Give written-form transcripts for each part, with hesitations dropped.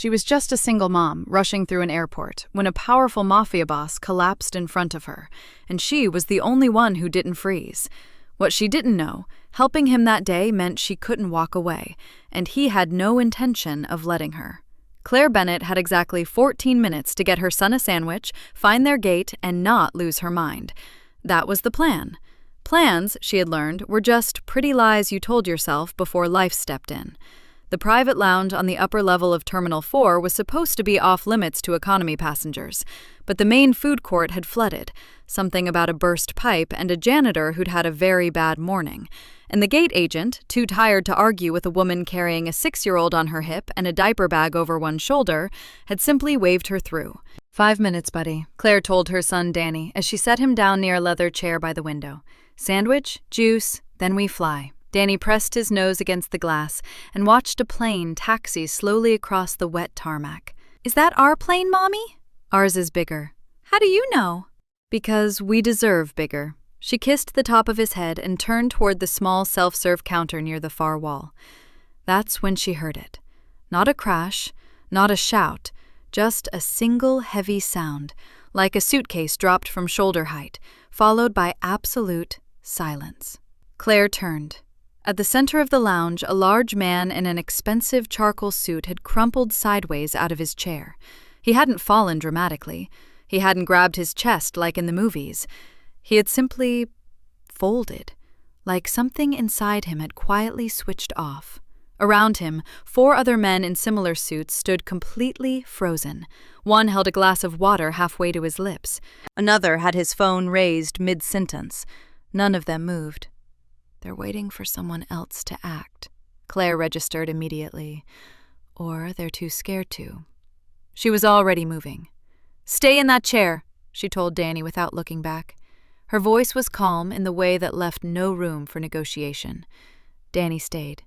She was just a single mom, rushing through an airport, when a powerful mafia boss collapsed in front of her, and she was the only one who didn't freeze. What she didn't know, helping him that day meant she couldn't walk away, and he had no intention of letting her. Claire Bennett had exactly 14 minutes to get her son a sandwich, find their gate, and not lose her mind. That was the plan. Plans, she had learned, were just pretty lies you told yourself before life stepped in. The private lounge on the upper level of Terminal 4 was supposed to be off-limits to economy passengers, but the main food court had flooded, something about a burst pipe and a janitor who'd had a very bad morning, and the gate agent, too tired to argue with a woman carrying a 6-year-old on her hip and a diaper bag over one shoulder, had simply waved her through. 5 minutes, buddy, Claire told her son Danny as she set him down near a leather chair by the window. Sandwich, juice, then we fly. Danny pressed his nose against the glass and watched a plane taxi slowly across the wet tarmac. Is that our plane, Mommy? Ours is bigger. How do you know? Because we deserve bigger. She kissed the top of his head and turned toward the small self-serve counter near the far wall. That's when she heard it. Not a crash, not a shout, just a single heavy sound, like a suitcase dropped from shoulder height, followed by absolute silence. Claire turned. At the center of the lounge, a large man in an expensive charcoal suit had crumpled sideways out of his chair. He hadn't fallen dramatically. He hadn't grabbed his chest like in the movies. He had simply folded, like something inside him had quietly switched off. Around him, 4 other men in similar suits stood completely frozen. One held a glass of water halfway to his lips. Another had his phone raised mid-sentence. None of them moved. They're waiting for someone else to act, Claire registered immediately. Or they're too scared to. She was already moving. Stay in that chair, she told Danny without looking back. Her voice was calm in the way that left no room for negotiation. Danny stayed.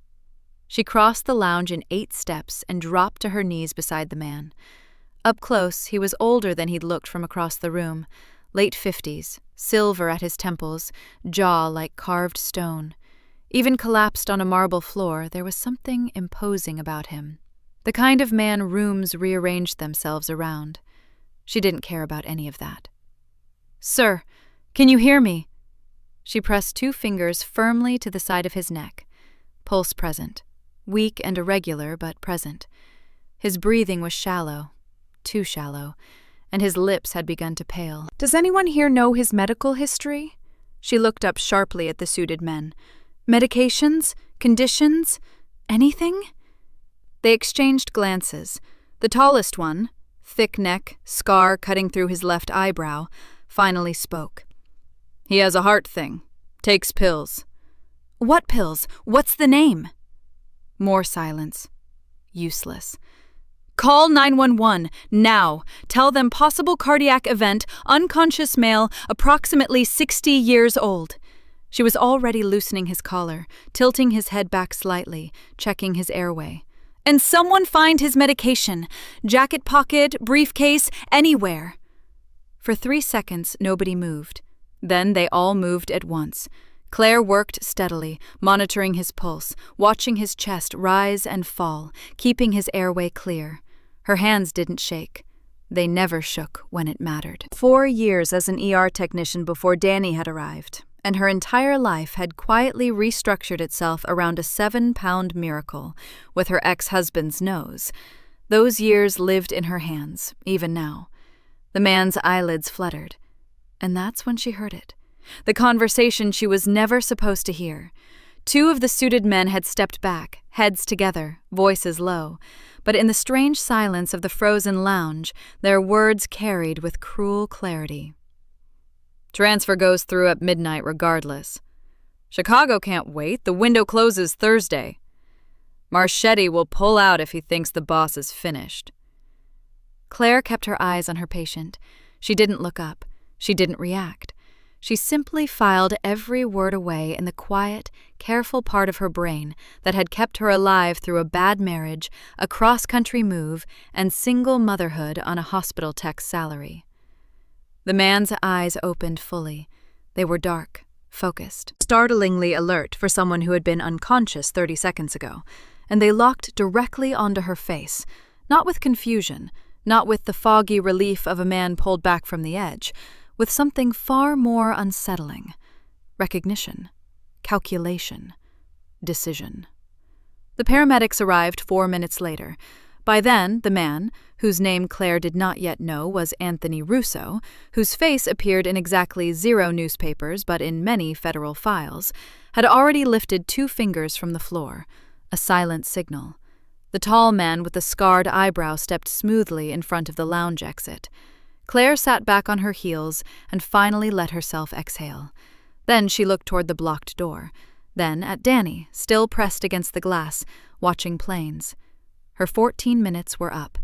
She crossed the lounge in 8 steps and dropped to her knees beside the man. Up close, he was older than he'd looked from across the room. Late 50s, silver at his temples, jaw like carved stone. Even collapsed on a marble floor, there was something imposing about him. The kind of man rooms rearranged themselves around. She didn't care about any of that. Sir, can you hear me? She pressed 2 fingers firmly to the side of his neck. Pulse present. Weak and irregular, but present. His breathing was shallow. Too shallow. And his lips had begun to pale. Does anyone here know his medical history? She looked up sharply at the suited men. Medications? Conditions? Anything? They exchanged glances. The tallest one, thick neck, scar cutting through his left eyebrow, finally spoke. He has a heart thing. Takes pills. What pills? What's the name? More silence. Useless. Call 911, now. Tell them possible cardiac event, unconscious male, approximately 60 years old. She was already loosening his collar, tilting his head back slightly, checking his airway. And someone find his medication. Jacket pocket, briefcase, anywhere. For 3 seconds, nobody moved. Then they all moved at once. Claire worked steadily, monitoring his pulse, watching his chest rise and fall, keeping his airway clear. Her hands didn't shake. They never shook when it mattered. 4 years as an ER technician before Danny had arrived, and her entire life had quietly restructured itself around a 7-pound miracle, with her ex-husband's nose. Those years lived in her hands, even now. The man's eyelids fluttered. And that's when she heard it. The conversation she was never supposed to hear. 2 of the suited men had stepped back, heads together, voices low. But in the strange silence of the frozen lounge, their words carried with cruel clarity. Transfer goes through at midnight regardless. Chicago can't wait. The window closes Thursday. Marchetti will pull out if he thinks the boss is finished. Claire kept her eyes on her patient. She didn't look up. She didn't react. She simply filed every word away in the quiet, careful part of her brain that had kept her alive through a bad marriage, a cross-country move, and single motherhood on a hospital tech's salary. The man's eyes opened fully. They were dark, focused, startlingly alert for someone who had been unconscious 30 seconds ago, and they locked directly onto her face, Not with confusion, not with the foggy relief of a man pulled back from the edge, with something far more unsettling. Recognition, calculation, decision. The paramedics arrived 4 minutes later. By then, the man, whose name Claire did not yet know was Anthony Russo, whose face appeared in exactly 0 newspapers but in many federal files, had already lifted 2 fingers from the floor, a silent signal. The tall man with the scarred eyebrow stepped smoothly in front of the lounge exit. Claire sat back on her heels and finally let herself exhale. Then she looked toward the blocked door, then at Danny, still pressed against the glass, watching planes. Her 14 minutes were up,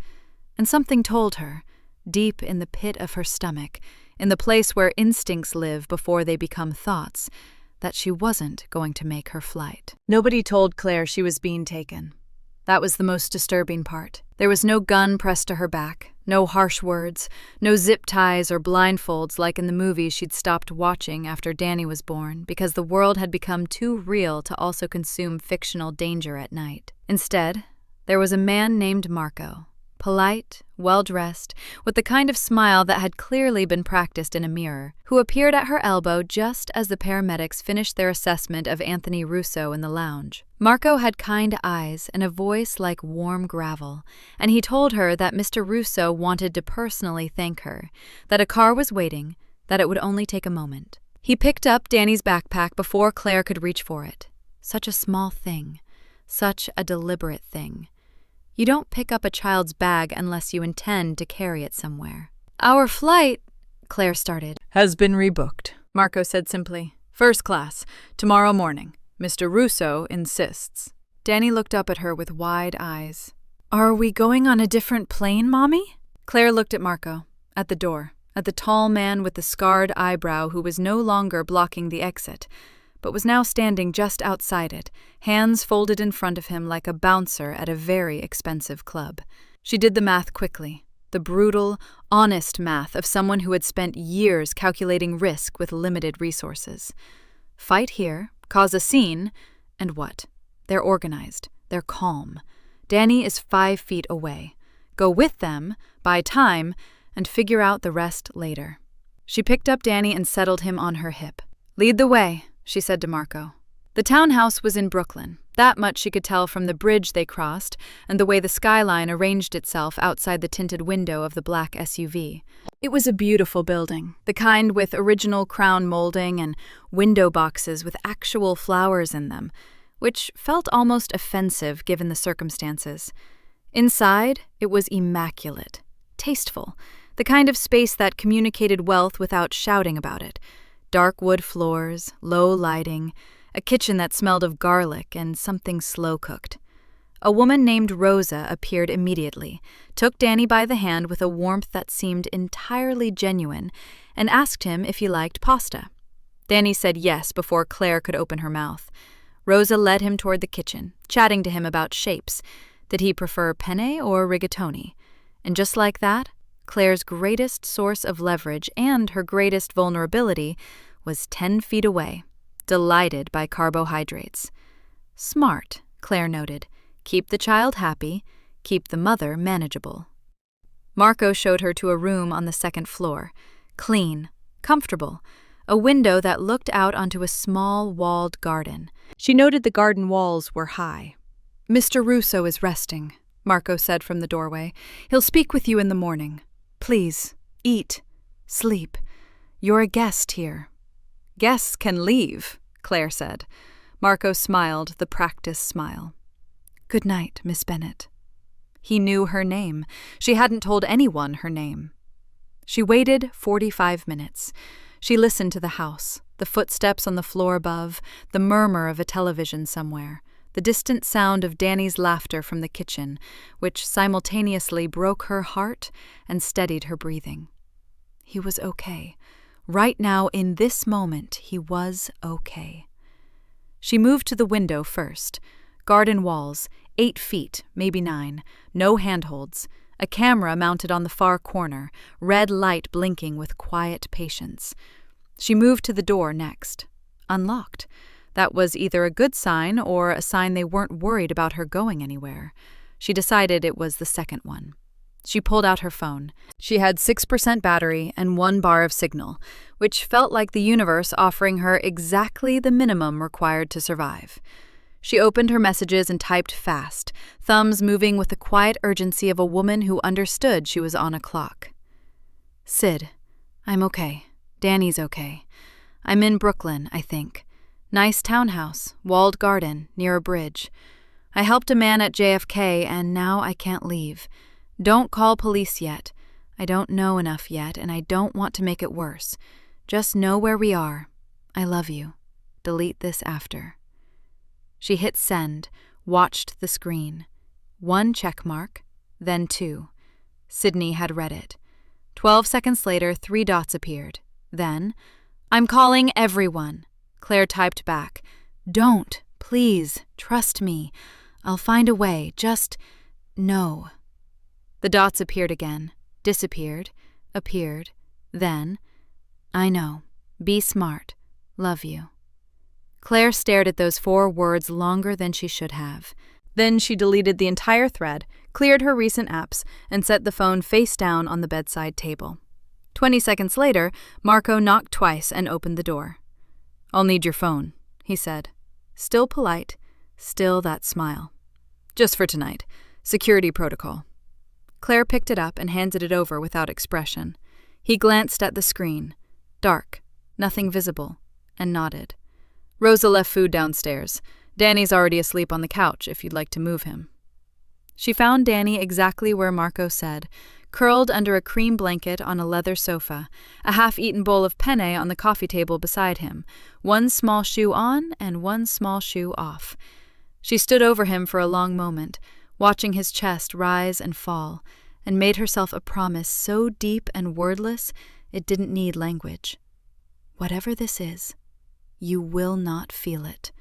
and something told her, deep in the pit of her stomach, in the place where instincts live before they become thoughts, that she wasn't going to make her flight. Nobody told Claire she was being taken. That was the most disturbing part. There was no gun pressed to her back, no harsh words, no zip ties or blindfolds like in the movies she'd stopped watching after Danny was born because the world had become too real to also consume fictional danger at night. Instead, there was a man named Marco, polite, well-dressed, with the kind of smile that had clearly been practiced in a mirror, who appeared at her elbow just as the paramedics finished their assessment of Anthony Russo in the lounge. Marco had kind eyes and a voice like warm gravel, and he told her that Mr. Russo wanted to personally thank her, that a car was waiting, that it would only take a moment. He picked up Danny's backpack before Claire could reach for it. Such a small thing, such a deliberate thing. You don't pick up a child's bag unless you intend to carry it somewhere. "Our flight," Claire started. "Has been rebooked," Marco said simply. "First class, tomorrow morning. Mr. Russo insists." Danny looked up at her with wide eyes. "Are we going on a different plane, Mommy?" Claire looked at Marco, at the door, at the tall man with the scarred eyebrow who was no longer blocking the exit, but was now standing just outside it, hands folded in front of him like a bouncer at a very expensive club. She did the math quickly, the brutal, honest math of someone who had spent years calculating risk with limited resources. Fight here, cause a scene, and what? They're organized, they're calm. Danny is 5 feet away. Go with them, buy time, and figure out the rest later. She picked up Danny and settled him on her hip. "Lead the way," she said to Marco. The townhouse was in Brooklyn. That much she could tell from the bridge they crossed and the way the skyline arranged itself outside the tinted window of the black SUV. It was a beautiful building, the kind with original crown molding and window boxes with actual flowers in them, which felt almost offensive given the circumstances. Inside, it was immaculate, tasteful, the kind of space that communicated wealth without shouting about it. Dark wood floors, low lighting, a kitchen that smelled of garlic and something slow-cooked. A woman named Rosa appeared immediately, took Danny by the hand with a warmth that seemed entirely genuine, and asked him if he liked pasta. Danny said yes before Claire could open her mouth. Rosa led him toward the kitchen, chatting to him about shapes. Did he prefer penne or rigatoni? And just like that, Claire's greatest source of leverage and her greatest vulnerability was 10 feet away, delighted by carbohydrates. Smart, Claire noted. Keep the child happy, keep the mother manageable. Marco showed her to a room on the 2nd floor. Clean, comfortable, a window that looked out onto a small walled garden. She noted the garden walls were high. "Mr. Russo is resting," Marco said from the doorway. "He'll speak with you in the morning. Please, eat, sleep. You're a guest here." "Guests can leave," Claire said. Marco smiled the practiced smile. "Good night, Miss Bennett." He knew her name. She hadn't told anyone her name. She waited 45 minutes. She listened to the house, the footsteps on the floor above, the murmur of a television somewhere, the distant sound of Danny's laughter from the kitchen, which simultaneously broke her heart and steadied her breathing. He was okay. Right now, in this moment, he was okay. She moved to the window first. Garden walls, 8 feet, maybe 9, no handholds, a camera mounted on the far corner, red light blinking with quiet patience. She moved to the door next. Unlocked. That was either a good sign or a sign they weren't worried about her going anywhere. She decided it was the second one. She pulled out her phone. She had 6% battery and 1 bar of signal, which felt like the universe offering her exactly the minimum required to survive. She opened her messages and typed fast, thumbs moving with the quiet urgency of a woman who understood she was on a clock. Sid, I'm okay. Danny's okay. I'm in Brooklyn, I think. Nice townhouse, walled garden, near a bridge. I helped a man at JFK, and now I can't leave. Don't call police yet. I don't know enough yet, and I don't want to make it worse. Just know where we are. I love you. Delete this after. She hit send, watched the screen. 1 check mark, then 2. Sydney had read it. 12 seconds later, 3 dots appeared. Then, I'm calling everyone. Claire typed back. Don't, please, trust me. I'll find a way, just no. The dots appeared again, disappeared, appeared, then, I know, be smart, love you. Claire stared at those 4 words longer than she should have. Then she deleted the entire thread, cleared her recent apps, and set the phone face down on the bedside table. 20 seconds later, Marco knocked twice and opened the door. I'll need your phone, he said. Still polite, still that smile. Just for tonight. Security protocol. Claire picked it up and handed it over without expression. He glanced at the screen. Dark, nothing visible, and nodded. Rosa left food downstairs. Danny's already asleep on the couch if you'd like to move him. She found Danny exactly where Marco said, curled under a cream blanket on a leather sofa, a half-eaten bowl of penne on the coffee table beside him, 1 small shoe on and 1 small shoe off. She stood over him for a long moment, watching his chest rise and fall, and made herself a promise so deep and wordless it didn't need language. Whatever this is, you will not feel it,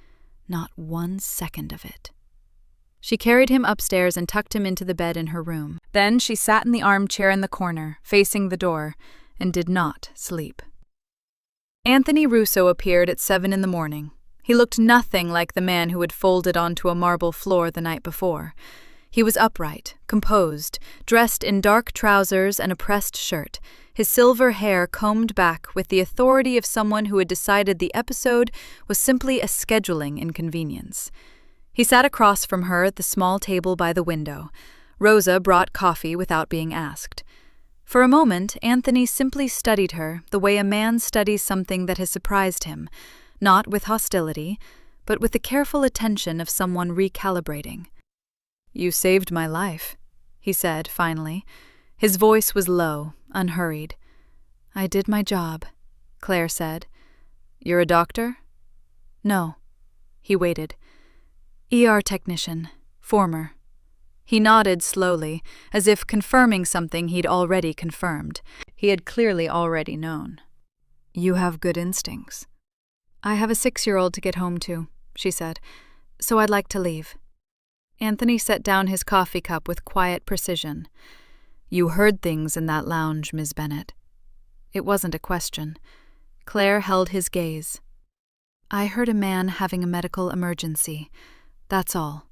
not 1 second of it. She carried him upstairs and tucked him into the bed in her room. Then she sat in the armchair in the corner, facing the door, and did not sleep. Anthony Russo appeared at 7 a.m. He looked nothing like the man who had folded onto a marble floor the night before. He was upright, composed, dressed in dark trousers and a pressed shirt, his silver hair combed back with the authority of someone who had decided the episode was simply a scheduling inconvenience. He sat across from her at the small table by the window. Rosa brought coffee without being asked. For a moment, Anthony simply studied her the way a man studies something that has surprised him, not with hostility, but with the careful attention of someone recalibrating. You saved my life, he said finally. His voice was low, unhurried. I did my job, Claire said. You're a doctor? No. He waited. ER technician, former. He nodded slowly, as if confirming something he'd already confirmed. He had clearly already known. You have good instincts. I have a 6-year-old to get home to, she said, so I'd like to leave. Anthony set down his coffee cup with quiet precision. You heard things in that lounge, Ms. Bennett. It wasn't a question. Claire held his gaze. I heard a man having a medical emergency. That's all.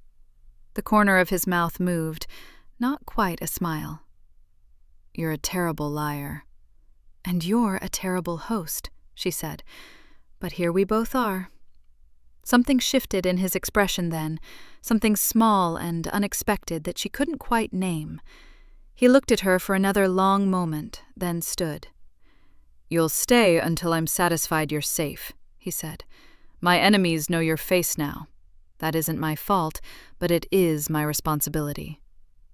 The corner of his mouth moved, not quite a smile. You're a terrible liar. And you're a terrible host, she said. But here we both are. Something shifted in his expression then, something small and unexpected that she couldn't quite name. He looked at her for another long moment, then stood. You'll stay until I'm satisfied you're safe, he said. My enemies know your face now. That isn't my fault, but it is my responsibility.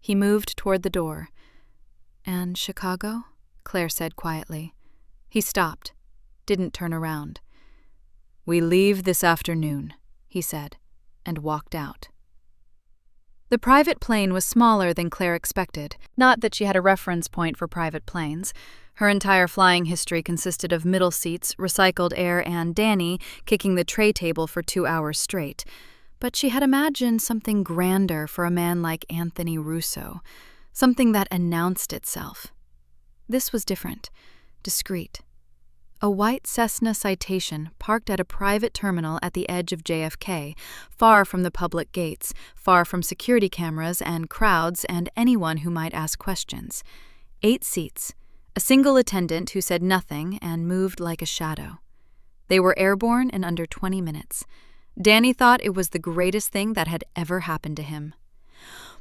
He moved toward the door. And Chicago? Claire said quietly. He stopped, didn't turn around. We leave this afternoon, he said, and walked out. The private plane was smaller than Claire expected. Not that she had a reference point for private planes. Her entire flying history consisted of middle seats, recycled air, and Danny kicking the tray table for 2 hours straight. But she had imagined something grander for a man like Anthony Russo, something that announced itself. This was different, discreet. A white Cessna Citation parked at a private terminal at the edge of JFK, far from the public gates, far from security cameras and crowds and anyone who might ask questions. 8 seats, a single attendant who said nothing and moved like a shadow. They were airborne in under 20 minutes. Danny thought it was the greatest thing that had ever happened to him.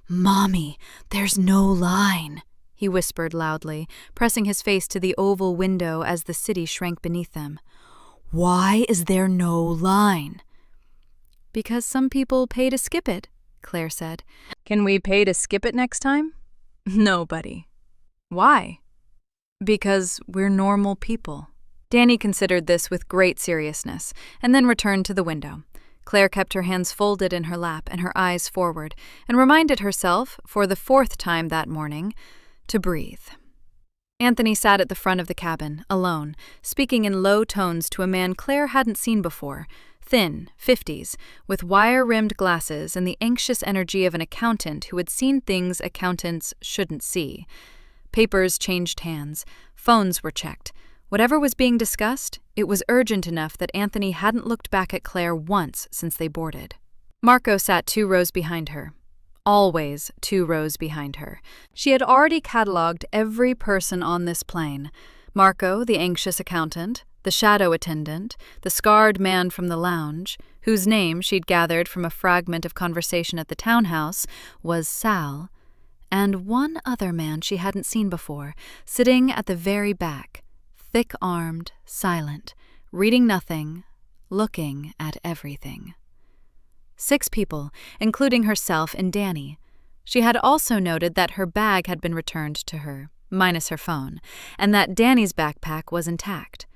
"Mommy, there's no line," he whispered loudly, pressing his face to the oval window as the city shrank beneath them. "Why is there no line?" "Because some people pay to skip it," Claire said. "Can we pay to skip it next time?" "No, buddy." "Why?" "Because we're normal people." Danny considered this with great seriousness, and then returned to the window. Claire kept her hands folded in her lap and her eyes forward, and reminded herself, for the 4th time that morning, to breathe. Anthony sat at the front of the cabin, alone, speaking in low tones to a man Claire hadn't seen before, thin, 50s, with wire-rimmed glasses and the anxious energy of an accountant who had seen things accountants shouldn't see. Papers changed hands, phones were checked. Whatever was being discussed, it was urgent enough that Anthony hadn't looked back at Claire once since they boarded. Marco sat 2 rows behind her. Always 2 rows behind her. She had already catalogued every person on this plane. Marco, the anxious accountant, the shadow attendant, the scarred man from the lounge, whose name she'd gathered from a fragment of conversation at the townhouse, was Sal, and one other man she hadn't seen before, sitting at the very back, thick-armed, silent, reading nothing, looking at everything. 6 people, including herself and Danny. She had also noted that her bag had been returned to her, minus her phone, and that Danny's backpack was intact.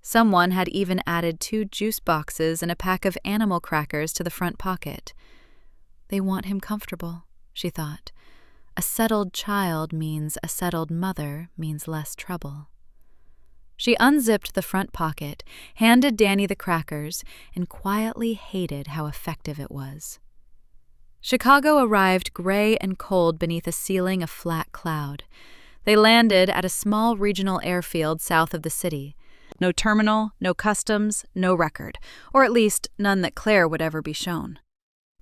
Someone had even added 2 juice boxes and a pack of animal crackers to the front pocket. They want him comfortable, she thought. A settled child means a settled mother means less trouble. She unzipped the front pocket, handed Danny the crackers, and quietly hated how effective it was. Chicago arrived gray and cold beneath a ceiling of flat cloud. They landed at a small regional airfield south of the city. No terminal, no customs, no record, or at least none that Claire would ever be shown.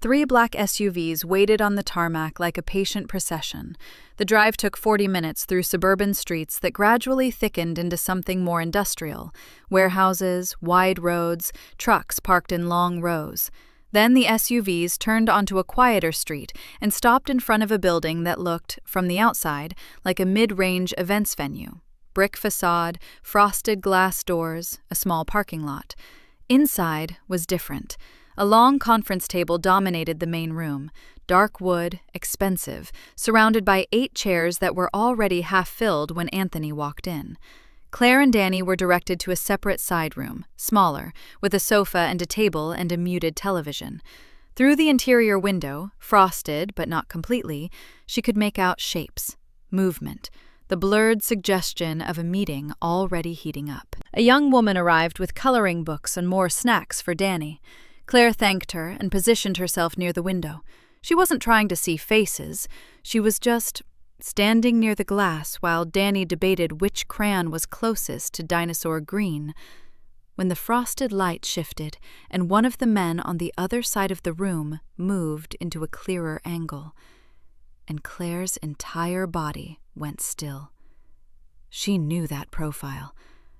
3 black SUVs waited on the tarmac like a patient procession. The drive took 40 minutes through suburban streets that gradually thickened into something more industrial. Warehouses, wide roads, trucks parked in long rows. Then the SUVs turned onto a quieter street and stopped in front of a building that looked, from the outside, like a mid-range events venue. Brick facade, frosted glass doors, a small parking lot. Inside was different. A long conference table dominated the main room, dark wood, expensive, surrounded by 8 chairs that were already half filled when Anthony walked in. Claire and Danny were directed to a separate side room, smaller, with a sofa and a table and a muted television. Through the interior window, frosted but not completely, she could make out shapes, movement, the blurred suggestion of a meeting already heating up. A young woman arrived with coloring books and more snacks for Danny. Claire thanked her and positioned herself near the window. She wasn't trying to see faces. She was just standing near the glass while Danny debated which crayon was closest to dinosaur green. When the frosted light shifted and one of the men on the other side of the room moved into a clearer angle, and Claire's entire body went still. She knew that profile,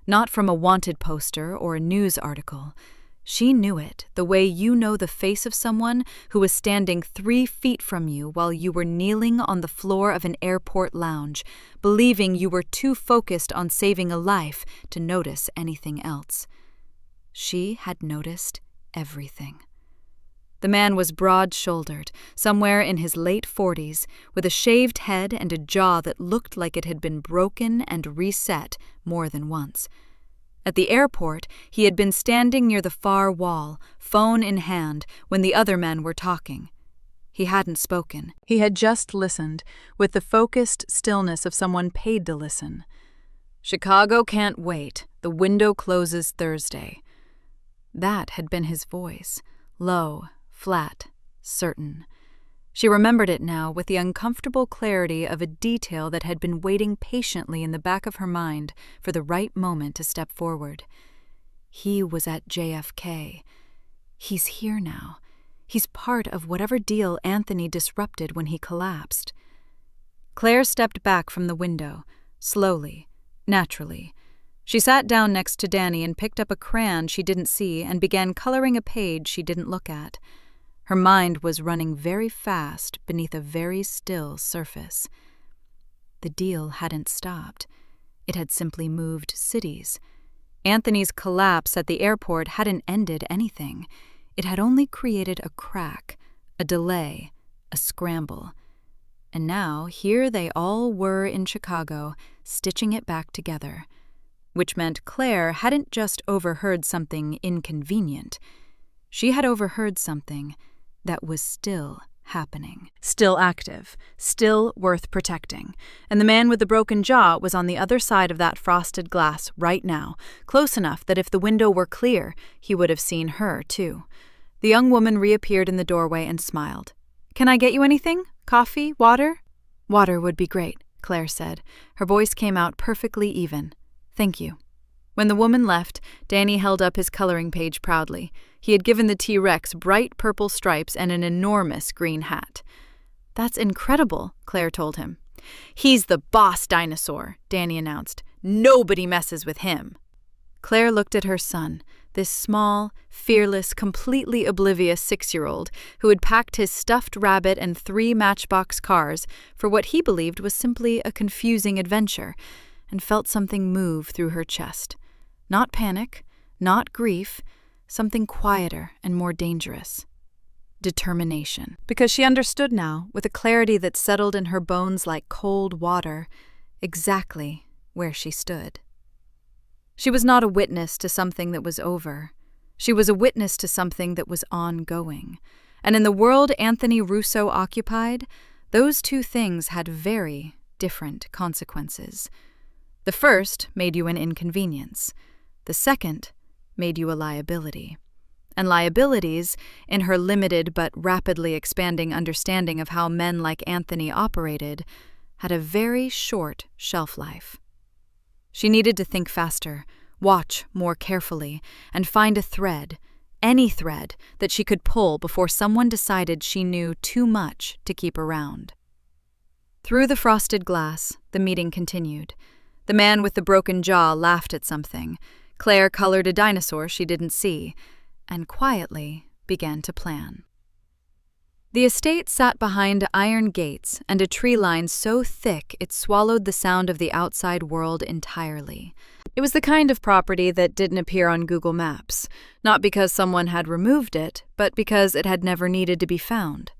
not from a wanted poster or a news article. She knew it the way you know the face of someone who was standing 3 feet from you while you were kneeling on the floor of an airport lounge, believing you were too focused on saving a life to notice anything else. She had noticed everything. The man was broad-shouldered, somewhere in his late 40s, with a shaved head and a jaw that looked like it had been broken and reset more than once. At the airport, he had been standing near the far wall, phone in hand, when the other men were talking. He hadn't spoken. He had just listened, with the focused stillness of someone paid to listen. "Chicago can't wait. The window closes Thursday." That had been his voice, low, flat, certain. She remembered it now with the uncomfortable clarity of a detail that had been waiting patiently in the back of her mind for the right moment to step forward. He was at JFK. He's here now. He's part of whatever deal Anthony disrupted when he collapsed. Claire stepped back from the window, slowly, naturally. She sat down next to Danny and picked up a crayon she didn't see and began coloring a page she didn't look at. Her mind was running very fast beneath a very still surface. The deal hadn't stopped. It had simply moved cities. Anthony's collapse at the airport hadn't ended anything. It had only created a crack, a delay, a scramble. And now here they all were in Chicago, stitching it back together. Which meant Claire hadn't just overheard something inconvenient. She had overheard something that was still happening. Still active, still worth protecting. And the man with the broken jaw was on the other side of that frosted glass right now, close enough that if the window were clear, he would have seen her, too. The young woman reappeared in the doorway and smiled. "Can I get you anything? Coffee? Water?" "Water would be great," Claire said. Her voice came out perfectly even. "Thank you." When the woman left, Danny held up his coloring page proudly. He had given the T-Rex bright purple stripes and an enormous green hat. "That's incredible," Claire told him. "He's the boss dinosaur," Danny announced. "Nobody messes with him." Claire looked at her son, this small, fearless, completely oblivious 6-year-old who had packed his stuffed rabbit and 3 Matchbox cars for what he believed was simply a confusing adventure, and felt something move through her chest. Not panic, not grief, something quieter and more dangerous. Determination. Because she understood now, with a clarity that settled in her bones like cold water, exactly where she stood. She was not a witness to something that was over. She was a witness to something that was ongoing. And in the world Anthony Russo occupied, those two things had very different consequences. The first made you an inconvenience. The second made you a liability. And liabilities, in her limited but rapidly expanding understanding of how men like Anthony operated, had a very short shelf life. She needed to think faster, watch more carefully, and find a thread, any thread, that she could pull before someone decided she knew too much to keep around. Through the frosted glass, the meeting continued. The man with the broken jaw laughed at something. Claire colored a dinosaur she didn't see, and quietly began to plan. The estate sat behind iron gates and a tree line so thick it swallowed the sound of the outside world entirely. It was the kind of property that didn't appear on Google Maps, not because someone had removed it, but because it had never needed to be found.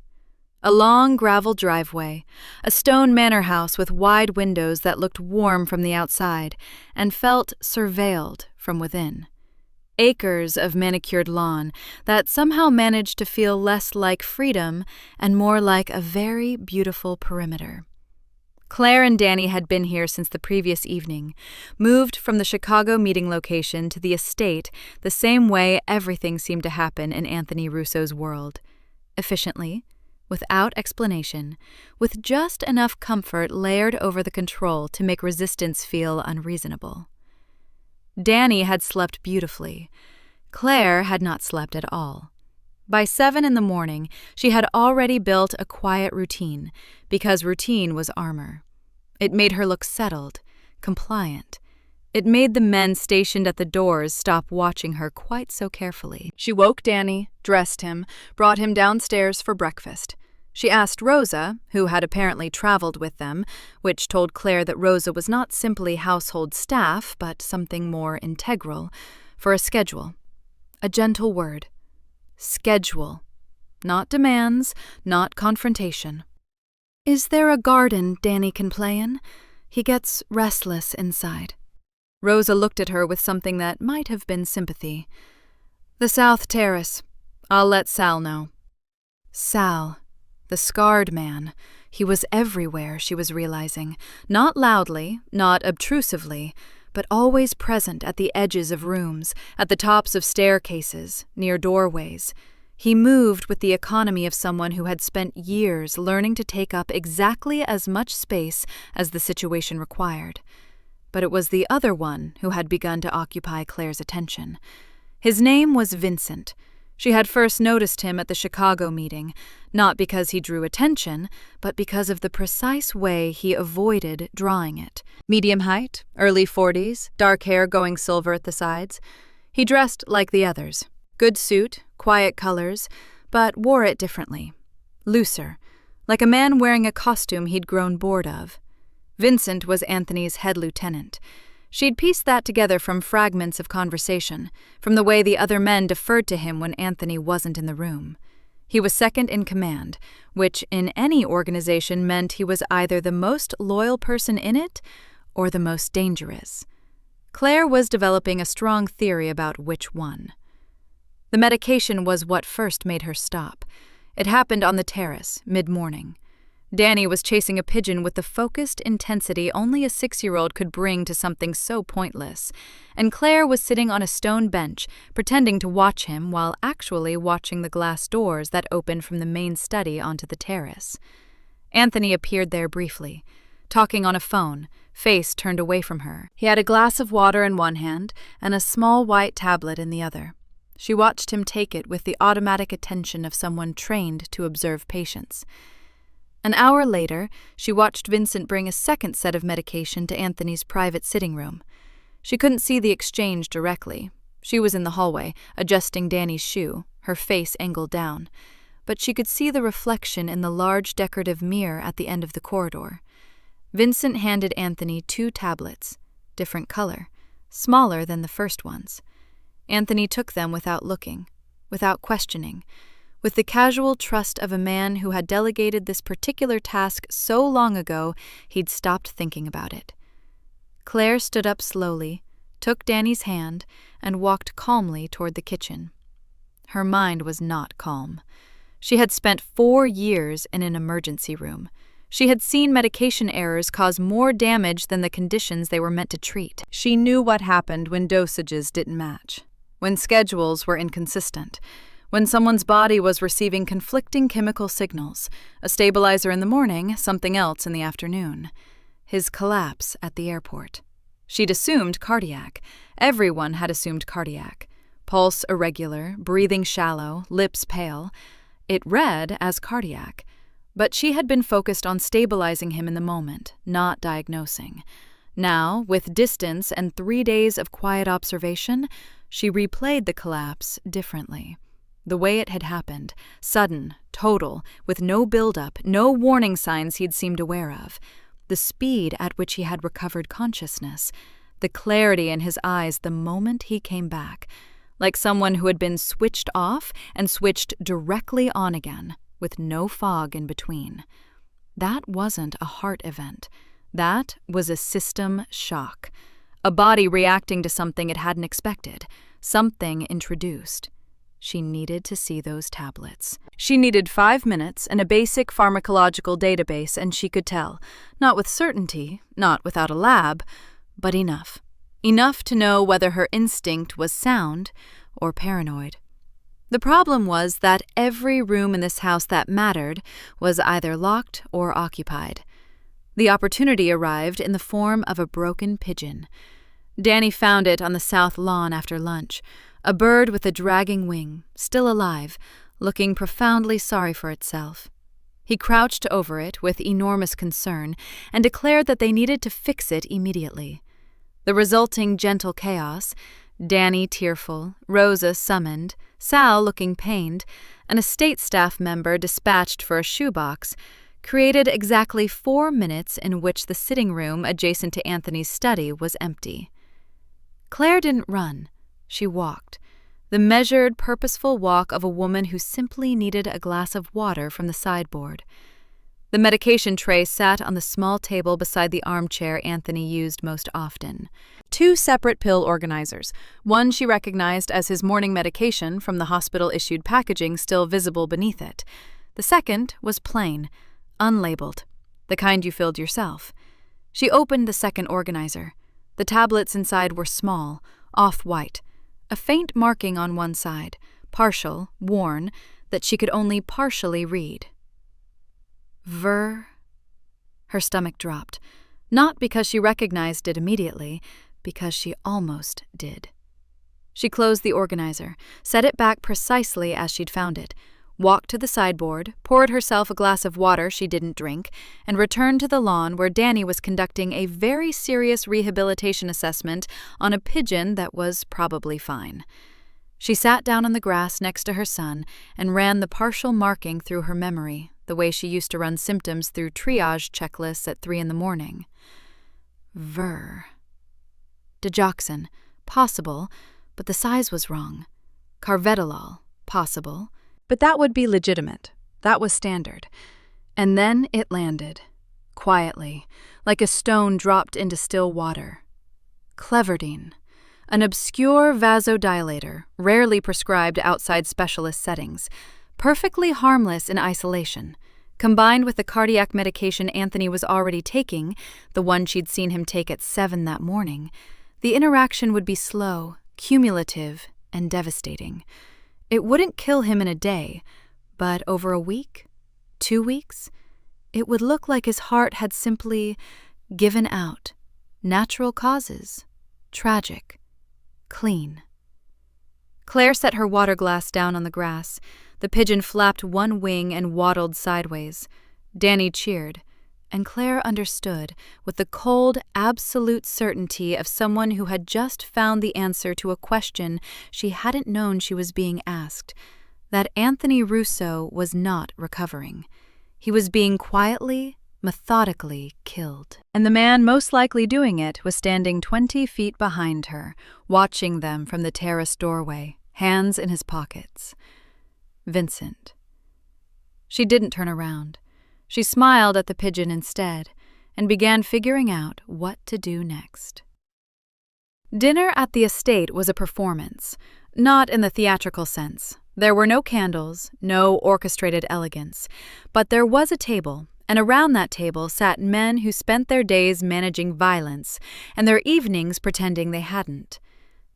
A long gravel driveway, a stone manor house with wide windows that looked warm from the outside and felt surveilled from within. Acres of manicured lawn that somehow managed to feel less like freedom and more like a very beautiful perimeter. Claire and Danny had been here since the previous evening, moved from the Chicago meeting location to the estate the same way everything seemed to happen in Anthony Russo's world. Efficiently, without explanation, with just enough comfort layered over the control to make resistance feel unreasonable. Danny had slept beautifully. Claire had not slept at all. By 7 a.m, she had already built a quiet routine, because routine was armor. It made her look settled, compliant. It made the men stationed at the doors stop watching her quite so carefully. She woke Danny, dressed him, brought him downstairs for breakfast. She asked Rosa, who had apparently traveled with them, which told Claire that Rosa was not simply household staff, but something more integral, for a schedule. A gentle word. Schedule. Not demands, not confrontation. "Is there a garden Danny can play in? He gets restless inside." Rosa looked at her with something that might have been sympathy. "The South Terrace. I'll let Sal know." Sal. The scarred man. He was everywhere, she was realizing. Not loudly, not obtrusively, but always present at the edges of rooms, at the tops of staircases, near doorways. He moved with the economy of someone who had spent years learning to take up exactly as much space as the situation required. But it was the other one who had begun to occupy Claire's attention. His name was Vincent. She had first noticed him at the Chicago meeting, not because he drew attention, but because of the precise way he avoided drawing it. Medium height, early 40s, dark hair going silver at the sides. He dressed like the others. Good suit, quiet colors, but wore it differently. Looser, like a man wearing a costume he'd grown bored of. Vincent was Anthony's head lieutenant. She'd pieced that together from fragments of conversation, from the way the other men deferred to him when Anthony wasn't in the room. He was second in command, which in any organization meant he was either the most loyal person in it or the most dangerous. Claire was developing a strong theory about which one. The medication was what first made her stop. It happened on the terrace, mid-morning. Danny was chasing a pigeon with the focused intensity only a 6-year-old could bring to something so pointless, and Claire was sitting on a stone bench, pretending to watch him while actually watching the glass doors that opened from the main study onto the terrace. Anthony appeared there briefly, talking on a phone, face turned away from her. He had a glass of water in one hand and a small white tablet in the other. She watched him take it with the automatic attention of someone trained to observe patients. An hour later, she watched Vincent bring a second set of medication to Anthony's private sitting room. She couldn't see the exchange directly. She was in the hallway, adjusting Danny's shoe, her face angled down. But she could see the reflection in the large decorative mirror at the end of the corridor. Vincent handed Anthony 2 tablets, different color, smaller than the first ones. Anthony took them without looking, without questioning, with the casual trust of a man who had delegated this particular task so long ago he'd stopped thinking about it. Claire stood up slowly, took Danny's hand, and walked calmly toward the kitchen. Her mind was not calm. She had spent 4 years in an emergency room. She had seen medication errors cause more damage than the conditions they were meant to treat. She knew what happened when dosages didn't match, when schedules were inconsistent, when someone's body was receiving conflicting chemical signals, a stabilizer in the morning, something else in the afternoon. His collapse at the airport. She'd assumed cardiac. Everyone had assumed cardiac. Pulse irregular, breathing shallow, lips pale. It read as cardiac. But she had been focused on stabilizing him in the moment, not diagnosing. Now, with distance and 3 days of quiet observation, she replayed the collapse differently. The way it had happened, sudden, total, with no build-up, no warning signs he'd seemed aware of. The speed at which he had recovered consciousness. The clarity in his eyes the moment he came back. Like someone who had been switched off and switched directly on again, with no fog in between. That wasn't a heart event. That was a system shock. A body reacting to something it hadn't expected. Something introduced. She needed to see those tablets. She needed 5 minutes and a basic pharmacological database, and she could tell. Not with certainty, not without a lab, but enough. Enough to know whether her instinct was sound or paranoid. The problem was that every room in this house that mattered was either locked or occupied. The opportunity arrived in the form of a broken pigeon. Danny found it on the south lawn after lunch, a bird with a dragging wing, still alive, looking profoundly sorry for itself. He crouched over it with enormous concern and declared that they needed to fix it immediately. The resulting gentle chaos, Danny tearful, Rosa summoned, Sal looking pained, and a state staff member dispatched for a shoebox, created exactly 4 minutes in which the sitting room adjacent to Anthony's study was empty. Claire didn't run. She walked. The measured, purposeful walk of a woman who simply needed a glass of water from the sideboard. The medication tray sat on the small table beside the armchair Anthony used most often. 2 separate pill organizers. One she recognized as his morning medication from the hospital-issued packaging still visible beneath it. The second was plain, unlabeled, the kind you filled yourself. She opened the second organizer. The tablets inside were small, off-white, a faint marking on one side, partial, worn, that she could only partially read. Ver. Her stomach dropped, not because she recognized it immediately, because she almost did. She closed the organizer, set it back precisely as she'd found it, walked to the sideboard, poured herself a glass of water she didn't drink, and returned to the lawn where Danny was conducting a very serious rehabilitation assessment on a pigeon that was probably fine. She sat down on the grass next to her son and ran the partial marking through her memory, the way she used to run symptoms through triage checklists at 3 a.m. Ver. Digoxin, possible, but the size was wrong. Carvedilol, possible, but that would be legitimate. That was standard. And then it landed, quietly, like a stone dropped into still water. Cleverdine, an obscure vasodilator, rarely prescribed outside specialist settings, perfectly harmless in isolation. Combined with the cardiac medication Anthony was already taking, the one she'd seen him take at 7 that morning, the interaction would be slow, cumulative, and devastating. It wouldn't kill him in a day, but over a week, 2 weeks, it would look like his heart had simply given out. Natural causes. Tragic. Clean. Claire set her water glass down on the grass. The pigeon flapped one wing and waddled sideways. Danny cheered, and Claire understood with the cold, absolute certainty of someone who had just found the answer to a question she hadn't known she was being asked, that Anthony Russo was not recovering. He was being quietly, methodically killed. And the man most likely doing it was standing 20 feet behind her, watching them from the terrace doorway, hands in his pockets. Vincent. She didn't turn around. She smiled at the pigeon instead and began figuring out what to do next. Dinner at the estate was a performance, not in the theatrical sense. There were no candles, no orchestrated elegance, but there was a table, and around that table sat men who spent their days managing violence and their evenings pretending they hadn't.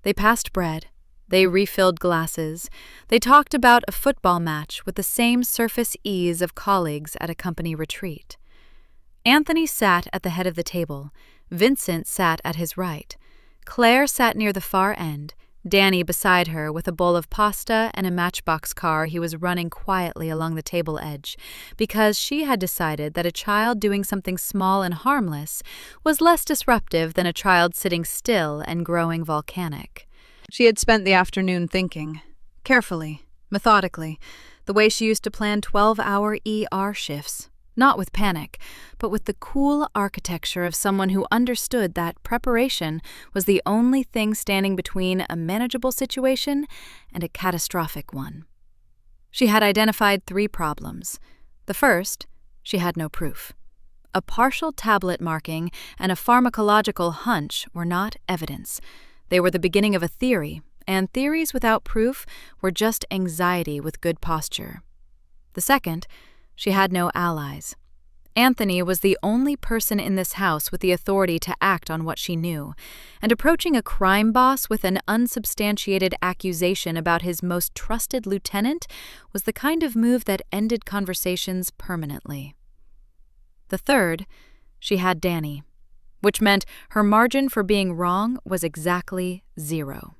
They passed bread. They refilled glasses. They talked about a football match with the same surface ease of colleagues at a company retreat. Anthony sat at the head of the table. Vincent sat at his right. Claire sat near the far end, Danny beside her with a bowl of pasta and a matchbox car he was running quietly along the table edge, because she had decided that a child doing something small and harmless was less disruptive than a child sitting still and growing volcanic. She had spent the afternoon thinking, carefully, methodically, the way she used to plan 12-hour ER shifts, not with panic, but with the cool architecture of someone who understood that preparation was the only thing standing between a manageable situation and a catastrophic one. She had identified 3 problems. The first, she had no proof. A partial tablet marking and a pharmacological hunch were not evidence. They were the beginning of a theory, and theories without proof were just anxiety with good posture. The second, she had no allies. Anthony was the only person in this house with the authority to act on what she knew, and approaching a crime boss with an unsubstantiated accusation about his most trusted lieutenant was the kind of move that ended conversations permanently. The third, she had Danny, which meant her margin for being wrong was exactly 0.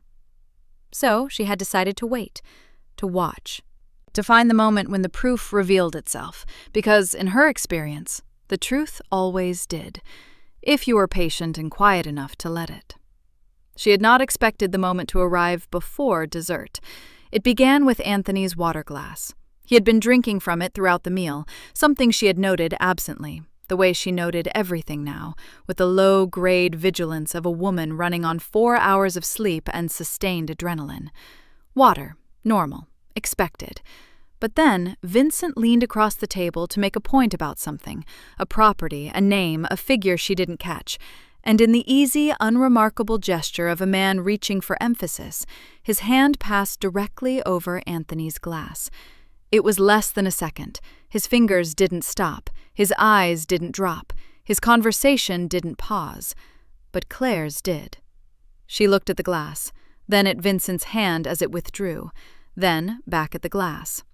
So she had decided to wait, to watch, to find the moment when the proof revealed itself, because, in her experience, the truth always did, if you were patient and quiet enough to let it. She had not expected the moment to arrive before dessert. It began with Anthony's water glass. He had been drinking from it throughout the meal, something she had noted absently, the way she noted everything now, with the low-grade vigilance of a woman running on 4 hours of sleep and sustained adrenaline. Water, normal, expected. But then Vincent leaned across the table to make a point about something, a property, a name, a figure she didn't catch, and in the easy, unremarkable gesture of a man reaching for emphasis, his hand passed directly over Anthony's glass. It was less than a second. His fingers didn't stop. His eyes didn't drop. His conversation didn't pause. But Claire's did. She looked at the glass, then at Vincent's hand as it withdrew. Then, back at the glass.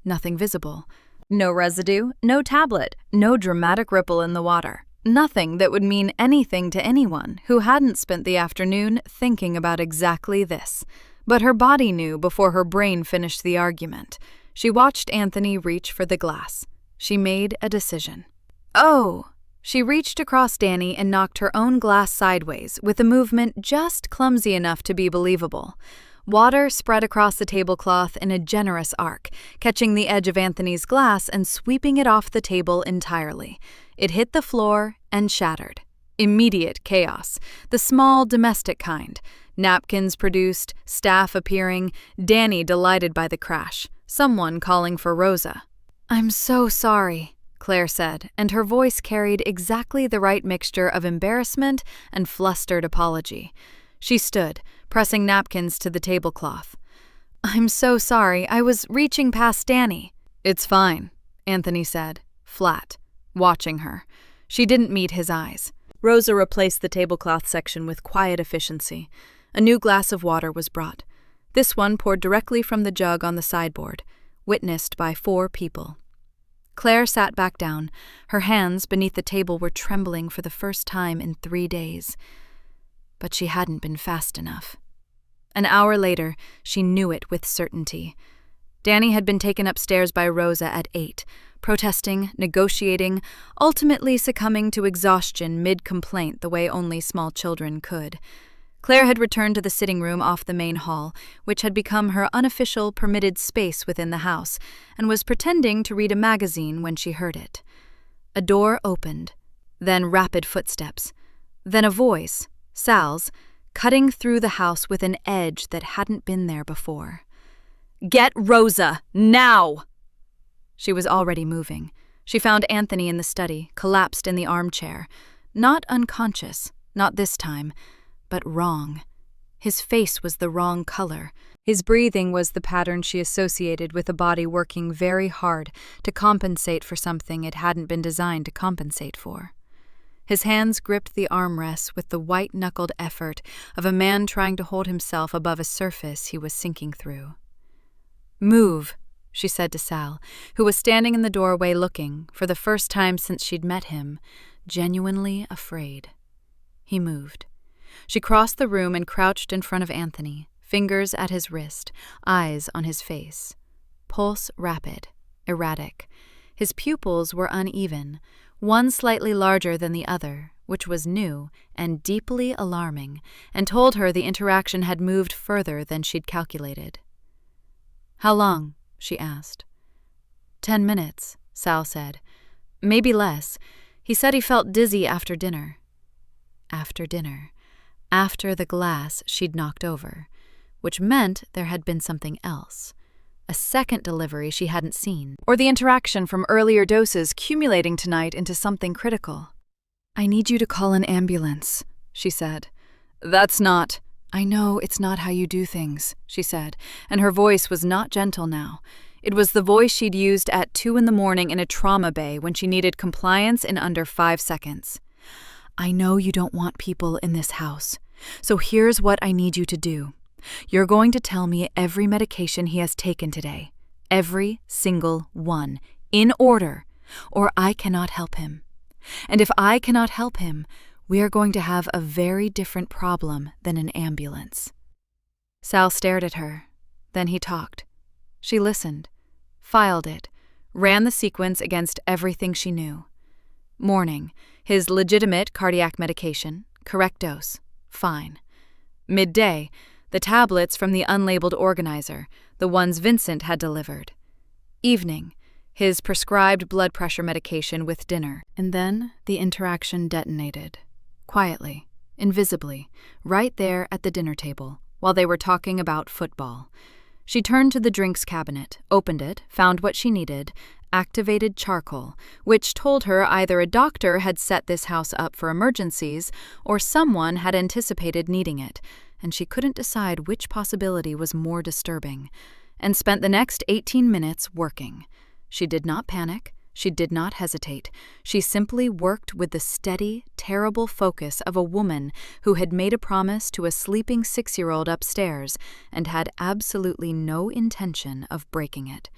Nothing visible. No residue, no tablet, no dramatic ripple in the water. Nothing that would mean anything to anyone who hadn't spent the afternoon thinking about exactly this. But her body knew before her brain finished the argument. She watched Anthony reach for the glass. She made a decision. Oh! She reached across Danny and knocked her own glass sideways with a movement just clumsy enough to be believable. Water spread across the tablecloth in a generous arc, catching the edge of Anthony's glass and sweeping it off the table entirely. It hit the floor and shattered. Immediate chaos, the small domestic kind. Napkins produced, staff appearing, Danny delighted by the crash, someone calling for Rosa. "I'm so sorry," Claire said, and her voice carried exactly the right mixture of embarrassment and flustered apology. She stood, pressing napkins to the tablecloth. "I'm so sorry, I was reaching past Danny." "It's fine," Anthony said, flat, watching her. She didn't meet his eyes. Rosa replaced the tablecloth section with quiet efficiency. A new glass of water was brought. This one poured directly from the jug on the sideboard, witnessed by 4 people. Claire sat back down. Her hands beneath the table were trembling for the first time in 3 days. But she hadn't been fast enough. An hour later, she knew it with certainty. Danny had been taken upstairs by Rosa at 8, protesting, negotiating, ultimately succumbing to exhaustion mid-complaint the way only small children could. Claire had returned to the sitting room off the main hall, which had become her unofficial, permitted space within the house, and was pretending to read a magazine when she heard it. A door opened, then rapid footsteps, then a voice, Sal's, cutting through the house with an edge that hadn't been there before. "Get Rosa, now!" She was already moving. She found Anthony in the study, collapsed in the armchair. Not unconscious, not this time, but wrong. His face was the wrong color. His breathing was the pattern she associated with a body working very hard to compensate for something it hadn't been designed to compensate for. His hands gripped the armrests with the white-knuckled effort of a man trying to hold himself above a surface he was sinking through. "Move," she said to Sal, who was standing in the doorway looking, for the first time since she'd met him, genuinely afraid. He moved. She crossed the room and crouched in front of Anthony, fingers at his wrist, eyes on his face. Pulse rapid, erratic. His pupils were uneven, one slightly larger than the other, which was new and deeply alarming, and told her the interaction had moved further than she'd calculated. "How long?" she asked. 10 minutes, Sal said. "Maybe less. He said he felt dizzy after dinner." After dinner. After the glass she'd knocked over, which meant there had been something else. A second delivery she hadn't seen, or the interaction from earlier doses accumulating tonight into something critical. "I need you to call an ambulance," she said. "That's not—" "I know it's not how you do things," she said, and her voice was not gentle now. It was the voice she'd used at 2 a.m. in a trauma bay when she needed compliance in under 5 seconds. "I know you don't want people in this house, so here's what I need you to do. You're going to tell me every medication he has taken today, every single one, in order, or I cannot help him. And if I cannot help him, we are going to have a very different problem than an ambulance." Sal stared at her. Then he talked. She listened, filed it, ran the sequence against everything she knew. Morning, his legitimate cardiac medication, correct dose, fine. Midday, the tablets from the unlabeled organizer, the ones Vincent had delivered. Evening, his prescribed blood pressure medication with dinner. And then the interaction detonated. Quietly, invisibly, right there at the dinner table, while they were talking about football. She turned to the drinks cabinet, opened it, found what she needed, activated charcoal, which told her either a doctor had set this house up for emergencies or someone had anticipated needing it, and she couldn't decide which possibility was more disturbing, and spent the next 18 minutes working. She did not panic, She did not hesitate. She simply worked with the steady, terrible focus of a woman who had made a promise to a sleeping 6-year-old upstairs and had absolutely no intention of breaking it.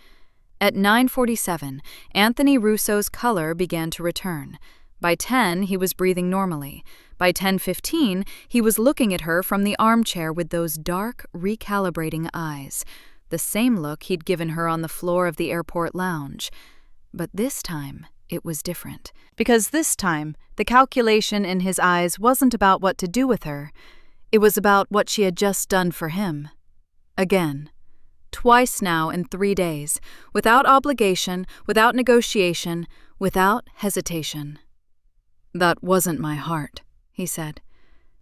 At 9:47, Anthony Russo's color began to return. By 10, he was breathing normally. By 10:15, he was looking at her from the armchair with those dark, recalibrating eyes, the same look he'd given her on the floor of the airport lounge. But this time, it was different. Because this time, the calculation in his eyes wasn't about what to do with her. It was about what she had just done for him. Again. Twice now in 3 days, without obligation, without negotiation, without hesitation. "That wasn't my heart," he said.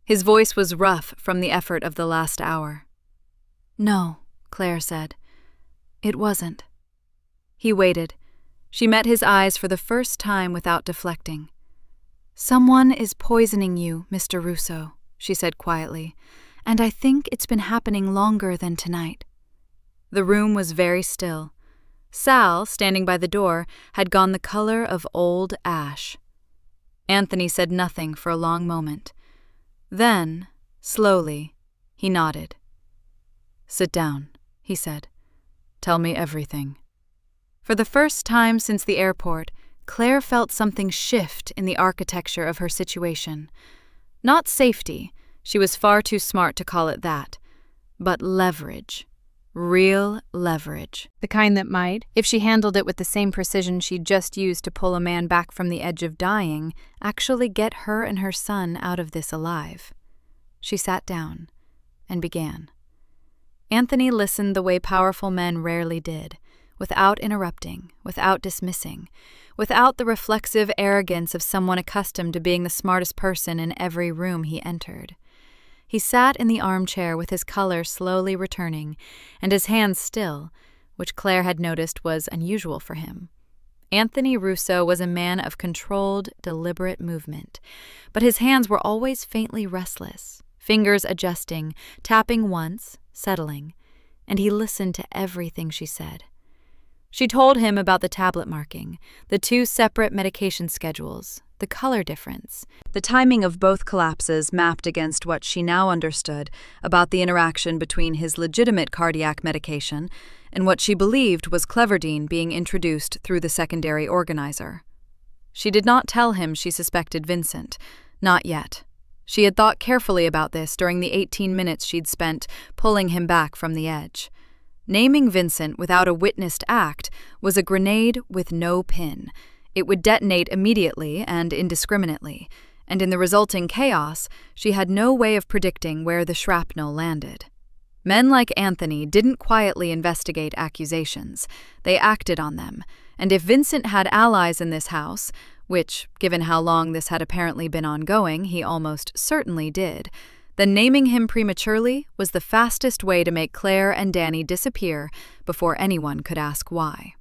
His voice was rough from the effort of the last hour. "No," Claire said. "It wasn't." He waited. She met his eyes for the first time without deflecting. "Someone is poisoning you, Mr. Russo," she said quietly, "and I think it's been happening longer than tonight." The room was very still. Sal, standing by the door, had gone the color of old ash. Anthony said nothing for a long moment. Then, slowly, he nodded. "Sit down," he said. "Tell me everything." For the first time since the airport, Claire felt something shift in the architecture of her situation. Not safety, she was far too smart to call it that, but leverage. Real leverage. The kind that might, if she handled it with the same precision she'd just used to pull a man back from the edge of dying, actually get her and her son out of this alive. She sat down and began. Anthony listened the way powerful men rarely did, without interrupting, without dismissing, without the reflexive arrogance of someone accustomed to being the smartest person in every room he entered. He sat in the armchair with his color slowly returning, and his hands still, which Claire had noticed was unusual for him. Anthony Russo was a man of controlled, deliberate movement, but his hands were always faintly restless, fingers adjusting, tapping once, settling, and he listened to everything she said. She told him about the tablet marking, the 2 separate medication schedules, the color difference, the timing of both collapses mapped against what she now understood about the interaction between his legitimate cardiac medication and what she believed was cleverdine being introduced through the secondary organizer. She did not tell him she suspected Vincent, not yet. She had thought carefully about this during the 18 minutes she'd spent pulling him back from the edge. Naming Vincent without a witnessed act was a grenade with no pin. It would detonate immediately and indiscriminately, and in the resulting chaos, she had no way of predicting where the shrapnel landed. Men like Anthony didn't quietly investigate accusations. They acted on them, and if Vincent had allies in this house, which, given how long this had apparently been ongoing, he almost certainly did, then naming him prematurely was the fastest way to make Claire and Danny disappear before anyone could ask why.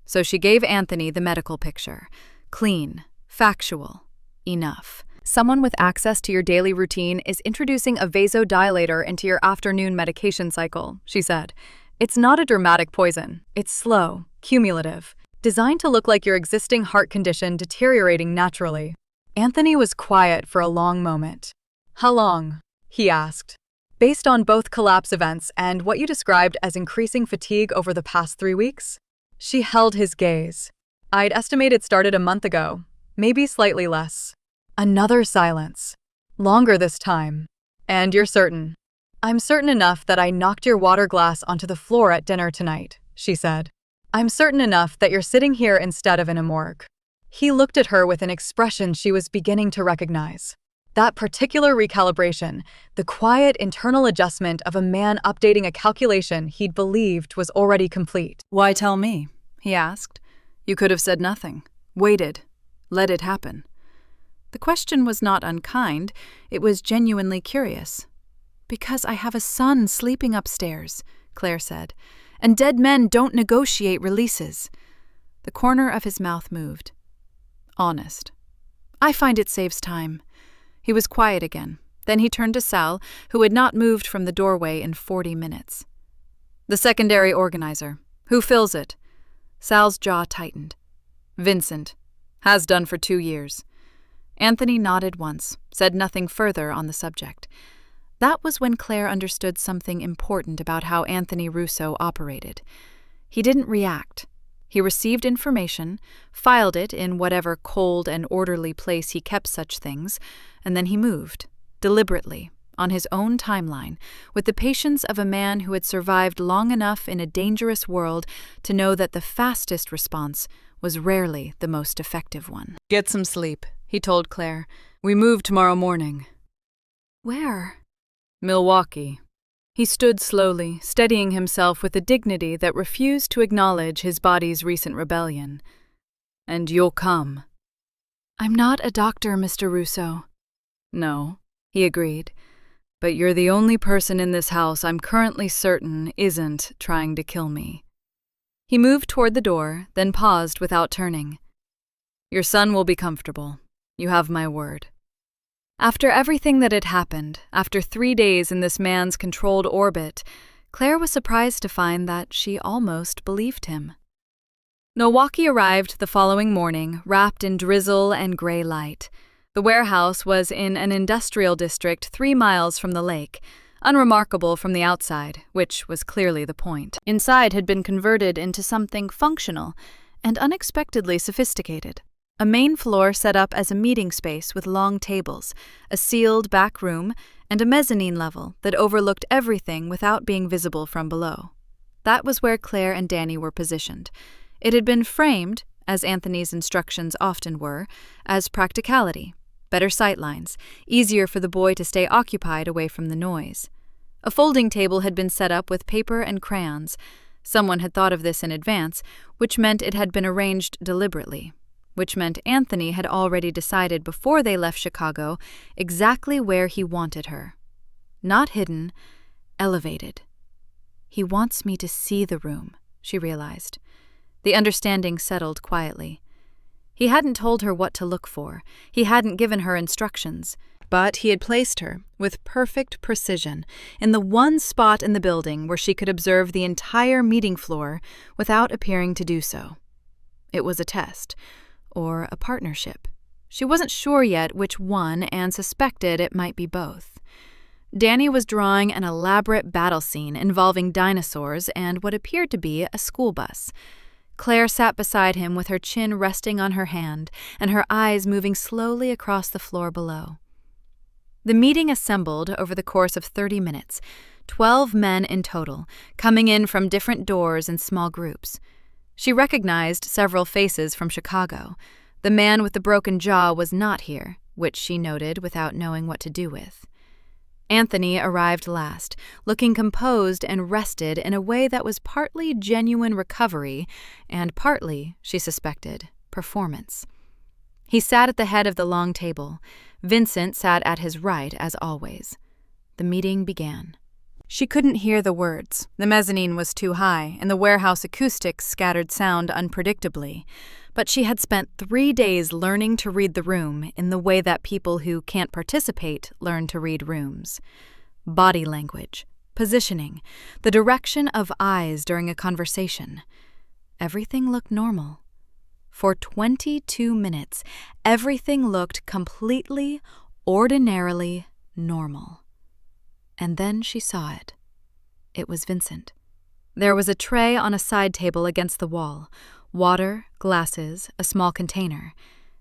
So she gave Anthony the medical picture. Clean, factual, enough. Someone with access to your daily routine is introducing a vasodilator into your afternoon medication cycle, she said. It's not a dramatic poison. It's slow, cumulative, designed to look like your existing heart condition deteriorating naturally. Anthony was quiet for a long moment. "How long?" he asked. "Based on both collapse events and what you described as increasing fatigue over the past 3 weeks? She held his gaze. "I'd estimate it started a month ago, maybe slightly less." Another silence. Longer this time. "And you're certain?" "I'm certain enough that I knocked your water glass onto the floor at dinner tonight," she said. "I'm certain enough that you're sitting here instead of in a morgue." He looked at her with an expression she was beginning to recognize. That particular recalibration, the quiet internal adjustment of a man updating a calculation he'd believed was already complete. "Why tell me?" he asked. "You could have said nothing. Waited. Let it happen." The question was not unkind. It was genuinely curious. "Because I have a son sleeping upstairs," Claire said, "and dead men don't negotiate releases." The corner of his mouth moved. "Honest." "I find it saves time." He was quiet again. Then he turned to Sal, who had not moved from the doorway in 40 minutes. "The secondary organizer. Who fills it?" Sal's jaw tightened. Vincent. Has done for 2 years. Anthony nodded once, said nothing further on the subject. That was when Claire understood something important about how Anthony Russo operated. He didn't react. He received information, filed it in whatever cold and orderly place he kept such things, and then he moved, deliberately, on his own timeline, with the patience of a man who had survived long enough in a dangerous world to know that the fastest response was rarely the most effective one. Get some sleep, he told Claire. We move tomorrow morning. Where? Milwaukee. He stood slowly, steadying himself with a dignity that refused to acknowledge his body's recent rebellion. And you'll come. I'm not a doctor, Mr. Russo. No, he agreed. But you're the only person in this house I'm currently certain isn't trying to kill me. He moved toward the door, then paused without turning. Your son will be comfortable. You have my word. After everything that had happened, after 3 days in this man's controlled orbit, Claire was surprised to find that she almost believed him. Milwaukee arrived the following morning, wrapped in drizzle and gray light. The warehouse was in an industrial district 3 miles from the lake, unremarkable from the outside, which was clearly the point. Inside had been converted into something functional and unexpectedly sophisticated. A main floor set up as a meeting space with long tables, a sealed back room, and a mezzanine level that overlooked everything without being visible from below. That was where Claire and Danny were positioned. It had been framed, as Anthony's instructions often were, as practicality, better sightlines, easier for the boy to stay occupied away from the noise. A folding table had been set up with paper and crayons. Someone had thought of this in advance, which meant it had been arranged deliberately. Which meant Anthony had already decided before they left Chicago exactly where he wanted her. Not hidden, elevated. He wants me to see the room, she realized. The understanding settled quietly. He hadn't told her what to look for. He hadn't given her instructions. But he had placed her, with perfect precision, in the one spot in the building where she could observe the entire meeting floor without appearing to do so. It was a test. Or a partnership. She wasn't sure yet which one and suspected it might be both. Danny was drawing an elaborate battle scene involving dinosaurs and what appeared to be a school bus. Claire sat beside him with her chin resting on her hand and her eyes moving slowly across the floor below. The meeting assembled over the course of 30 minutes, 12 men in total, coming in from different doors in small groups. She recognized several faces from Chicago. The man with the broken jaw was not here, which she noted without knowing what to do with. Anthony arrived last, looking composed and rested in a way that was partly genuine recovery and partly, she suspected, performance. He sat at the head of the long table. Vincent sat at his right, as always. The meeting began. She couldn't hear the words. The mezzanine was too high, and the warehouse acoustics scattered sound unpredictably. But she had spent 3 days learning to read the room in the way that people who can't participate learn to read rooms. Body language, positioning, the direction of eyes during a conversation. Everything looked normal. For 22 minutes, everything looked completely, ordinarily normal. And then she saw it. It was Vincent. There was a tray on a side table against the wall. Water, glasses, a small container.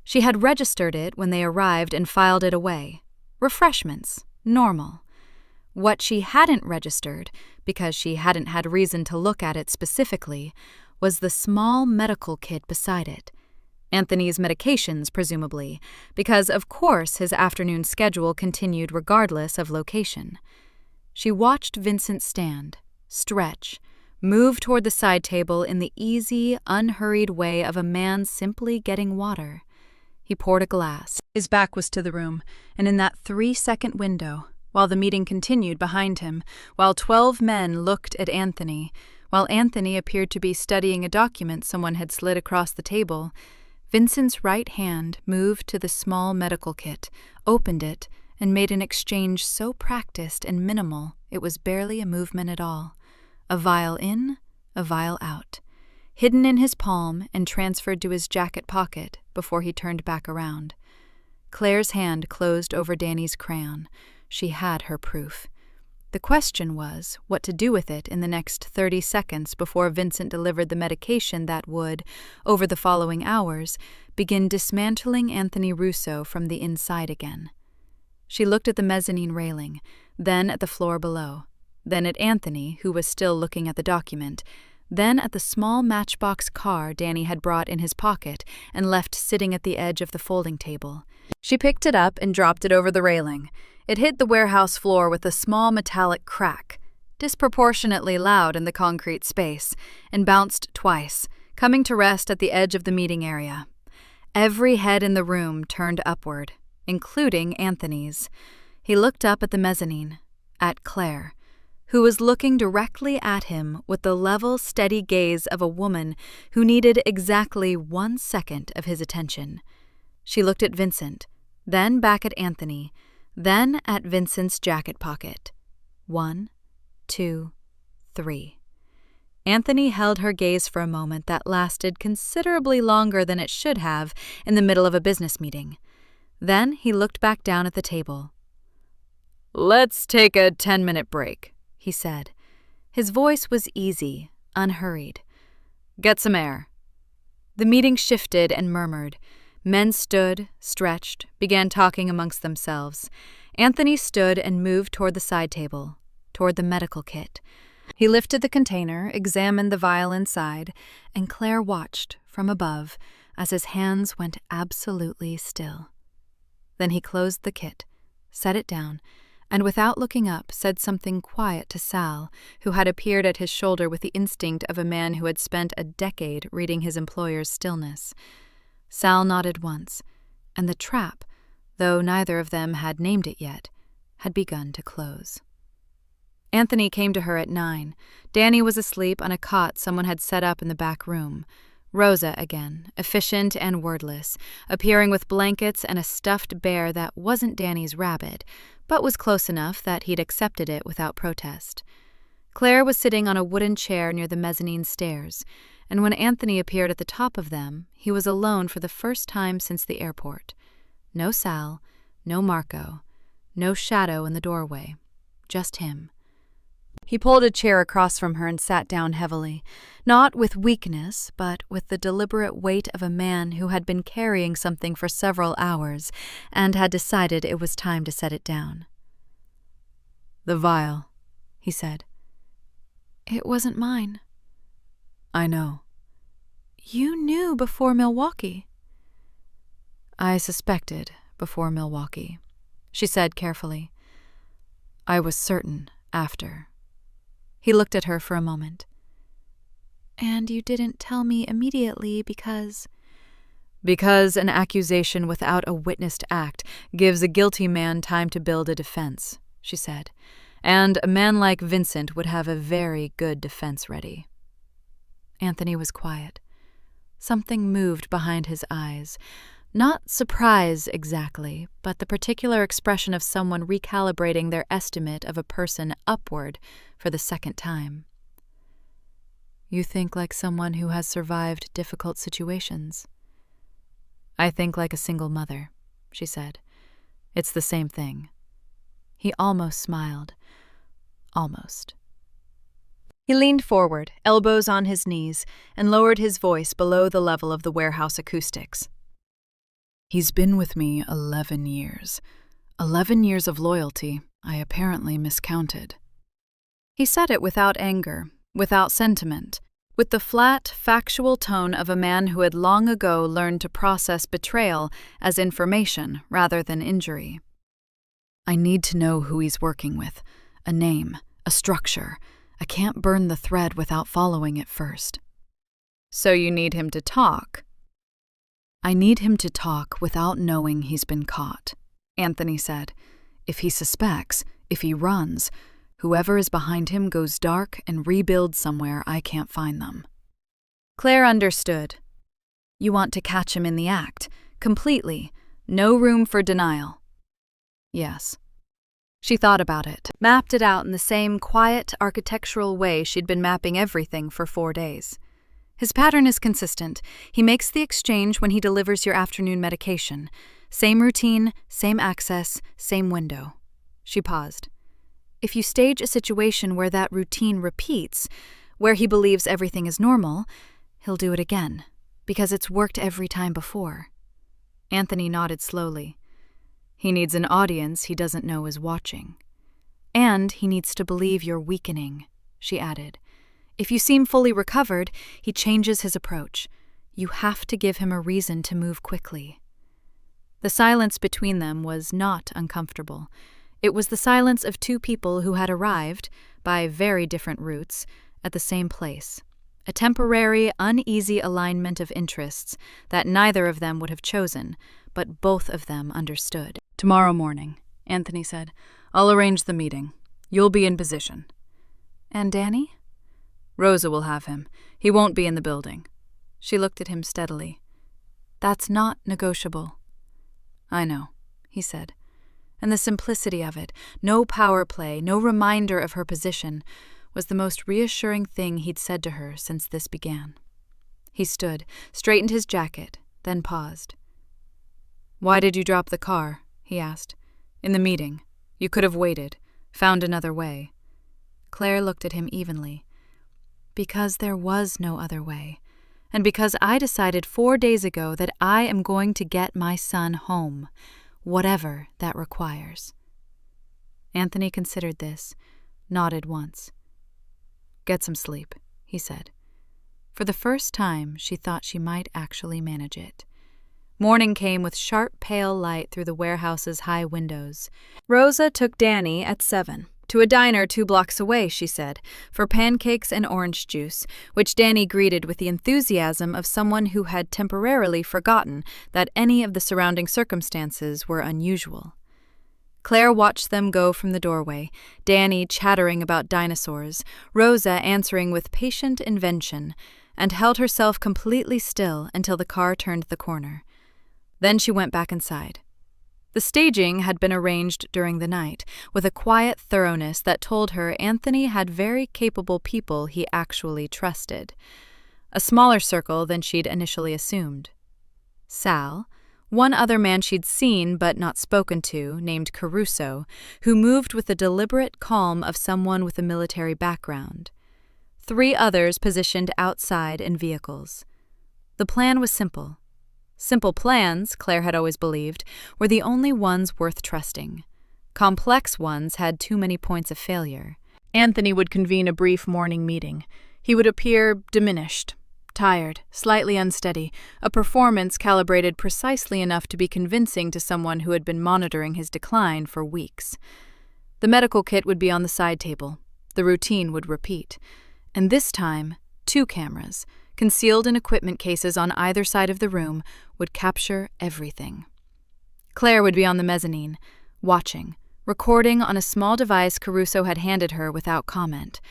She had registered it when they arrived and filed it away. Refreshments, normal. What she hadn't registered, because she hadn't had reason to look at it specifically, was the small medical kit beside it. Anthony's medications, presumably, because of course his afternoon schedule continued regardless of location. She watched Vincent stand, stretch, move toward the side table in the easy, unhurried way of a man simply getting water. He poured a glass. His back was to the room, and in that 3-second window, while the meeting continued behind him, while 12 men looked at Anthony, while Anthony appeared to be studying a document someone had slid across the table, Vincent's right hand moved to the small medical kit, opened it, and made an exchange so practiced and minimal it was barely a movement at all. A vial in, a vial out. hidden in his palm and transferred to his jacket pocket before he turned back around. Claire's hand closed over Danny's crayon. She had her proof. The question was what to do with it in the next 30 seconds before Vincent delivered the medication that would, over the following hours, begin dismantling Anthony Russo from the inside again. She looked at the mezzanine railing, then at the floor below, then at Anthony, who was still looking at the document, then at the small matchbox car Danny had brought in his pocket and left sitting at the edge of the folding table. She picked it up and dropped it over the railing. It hit the warehouse floor with a small metallic crack, disproportionately loud in the concrete space, and bounced twice, coming to rest at the edge of the meeting area. Every head in the room turned upward, including Anthony's. He looked up at the mezzanine, at Claire, who was looking directly at him with the level, steady gaze of a woman who needed exactly 1 second of his attention. She looked at Vincent, then back at Anthony, then at Vincent's jacket pocket. 1, 2, 3. Anthony held her gaze for a moment that lasted considerably longer than it should have in the middle of a business meeting. Then he looked back down at the table. "Let's take a 10-minute break," he said. His voice was easy, unhurried. "Get some air." The meeting shifted and murmured. Men stood, stretched, began talking amongst themselves. Anthony stood and moved toward the side table, toward the medical kit. He lifted the container, examined the vial inside, and Claire watched from above as his hands went absolutely still. Then he closed the kit, set it down, and without looking up said something quiet to Sal, who had appeared at his shoulder with the instinct of a man who had spent a decade reading his employer's stillness. Sal nodded once, and the trap, though neither of them had named it yet, had begun to close. Anthony came to her at 9. Danny was asleep on a cot someone had set up in the back room. Rosa again, efficient and wordless, appearing with blankets and a stuffed bear that wasn't Danny's rabbit, but was close enough that he'd accepted it without protest. Claire was sitting on a wooden chair near the mezzanine stairs, and when Anthony appeared at the top of them, he was alone for the first time since the airport. No Sal, no Marco, no shadow in the doorway, just him. He pulled a chair across from her and sat down heavily, not with weakness, but with the deliberate weight of a man who had been carrying something for several hours and had decided it was time to set it down. "The vial," he said. "It wasn't mine." "I know." "You knew before Milwaukee." "I suspected before Milwaukee," she said carefully. "I was certain after." He looked at her for a moment. "And you didn't tell me immediately because—" "Because an accusation without a witnessed act gives a guilty man time to build a defense," she said. "And a man like Vincent would have a very good defense ready." Anthony was quiet. Something moved behind his eyes. Not surprise exactly, but the particular expression of someone recalibrating their estimate of a person upward for the second time. "You think like someone who has survived difficult situations." "I think like a single mother," she said. "It's the same thing." He almost smiled. Almost. He leaned forward, elbows on his knees, and lowered his voice below the level of the warehouse acoustics. "He's been with me 11 years. 11 years of loyalty I apparently miscounted." He said it without anger, without sentiment, with the flat, factual tone of a man who had long ago learned to process betrayal as information rather than injury. "I need to know who he's working with, a name, a structure. I can't burn the thread without following it first." "So you need him to talk?" "I need him to talk without knowing he's been caught," Anthony said. "If he suspects, if he runs, whoever is behind him goes dark and rebuilds somewhere I can't find them." Claire understood. "You want to catch him in the act, completely, no room for denial." "Yes." She thought about it, mapped it out in the same quiet, architectural way she'd been mapping everything for 4 days. His pattern is consistent. He makes the exchange when he delivers your afternoon medication. Same routine, same access, same window. She paused. If you stage a situation where that routine repeats, where he believes everything is normal, he'll do it again, because it's worked every time before. Anthony nodded slowly. He needs an audience he doesn't know is watching. And he needs to believe you're weakening, she added. If you seem fully recovered, he changes his approach. You have to give him a reason to move quickly. The silence between them was not uncomfortable. It was the silence of two people who had arrived, by very different routes, at the same place. A temporary, uneasy alignment of interests that neither of them would have chosen, but both of them understood. "Tomorrow morning," Anthony said. "I'll arrange the meeting. You'll be in position." "And Danny?" "Rosa will have him. He won't be in the building." She looked at him steadily. "That's not negotiable." "I know," he said. And the simplicity of it, no power play, no reminder of her position, was the most reassuring thing he'd said to her since this began. He stood, straightened his jacket, then paused. "Why did you drop the car?" he asked. "In the meeting. You could have waited, found another way." Claire looked at him evenly. "Because there was no other way. And because I decided 4 days ago that I am going to get my son home, whatever that requires." Anthony considered this, nodded once. "Get some sleep," he said. For the first time, she thought she might actually manage it. Morning came with sharp, pale light through the warehouse's high windows. Rosa took Danny at 7. To a diner 2 blocks away, she said, for pancakes and orange juice, which Danny greeted with the enthusiasm of someone who had temporarily forgotten that any of the surrounding circumstances were unusual. Claire watched them go from the doorway, Danny chattering about dinosaurs, Rosa answering with patient invention, and held herself completely still until the car turned the corner. Then she went back inside. The staging had been arranged during the night, with a quiet thoroughness that told her Anthony had very capable people he actually trusted. A smaller circle than she'd initially assumed. Sal, one other man she'd seen but not spoken to, named Caruso, who moved with the deliberate calm of someone with a military background. 3 others positioned outside in vehicles. The plan was simple. Simple plans, Claire had always believed, were the only ones worth trusting. Complex ones had too many points of failure. Anthony would convene a brief morning meeting. He would appear diminished, tired, slightly unsteady, a performance calibrated precisely enough to be convincing to someone who had been monitoring his decline for weeks. The medical kit would be on the side table. The routine would repeat. And this time, 2 cameras, concealed in equipment cases on either side of the room, would capture everything. Claire would be on the mezzanine, watching, recording on a small device Caruso had handed her without comment.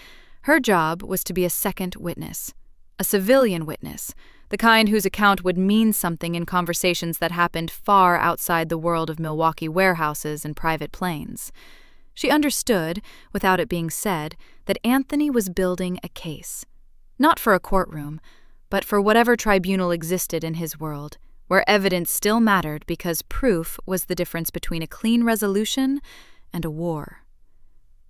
Her job was to be a second witness, a civilian witness, the kind whose account would mean something in conversations that happened far outside the world of Milwaukee warehouses and private planes. She understood, without it being said, that Anthony was building a case. Not for a courtroom, but for whatever tribunal existed in his world, where evidence still mattered because proof was the difference between a clean resolution and a war.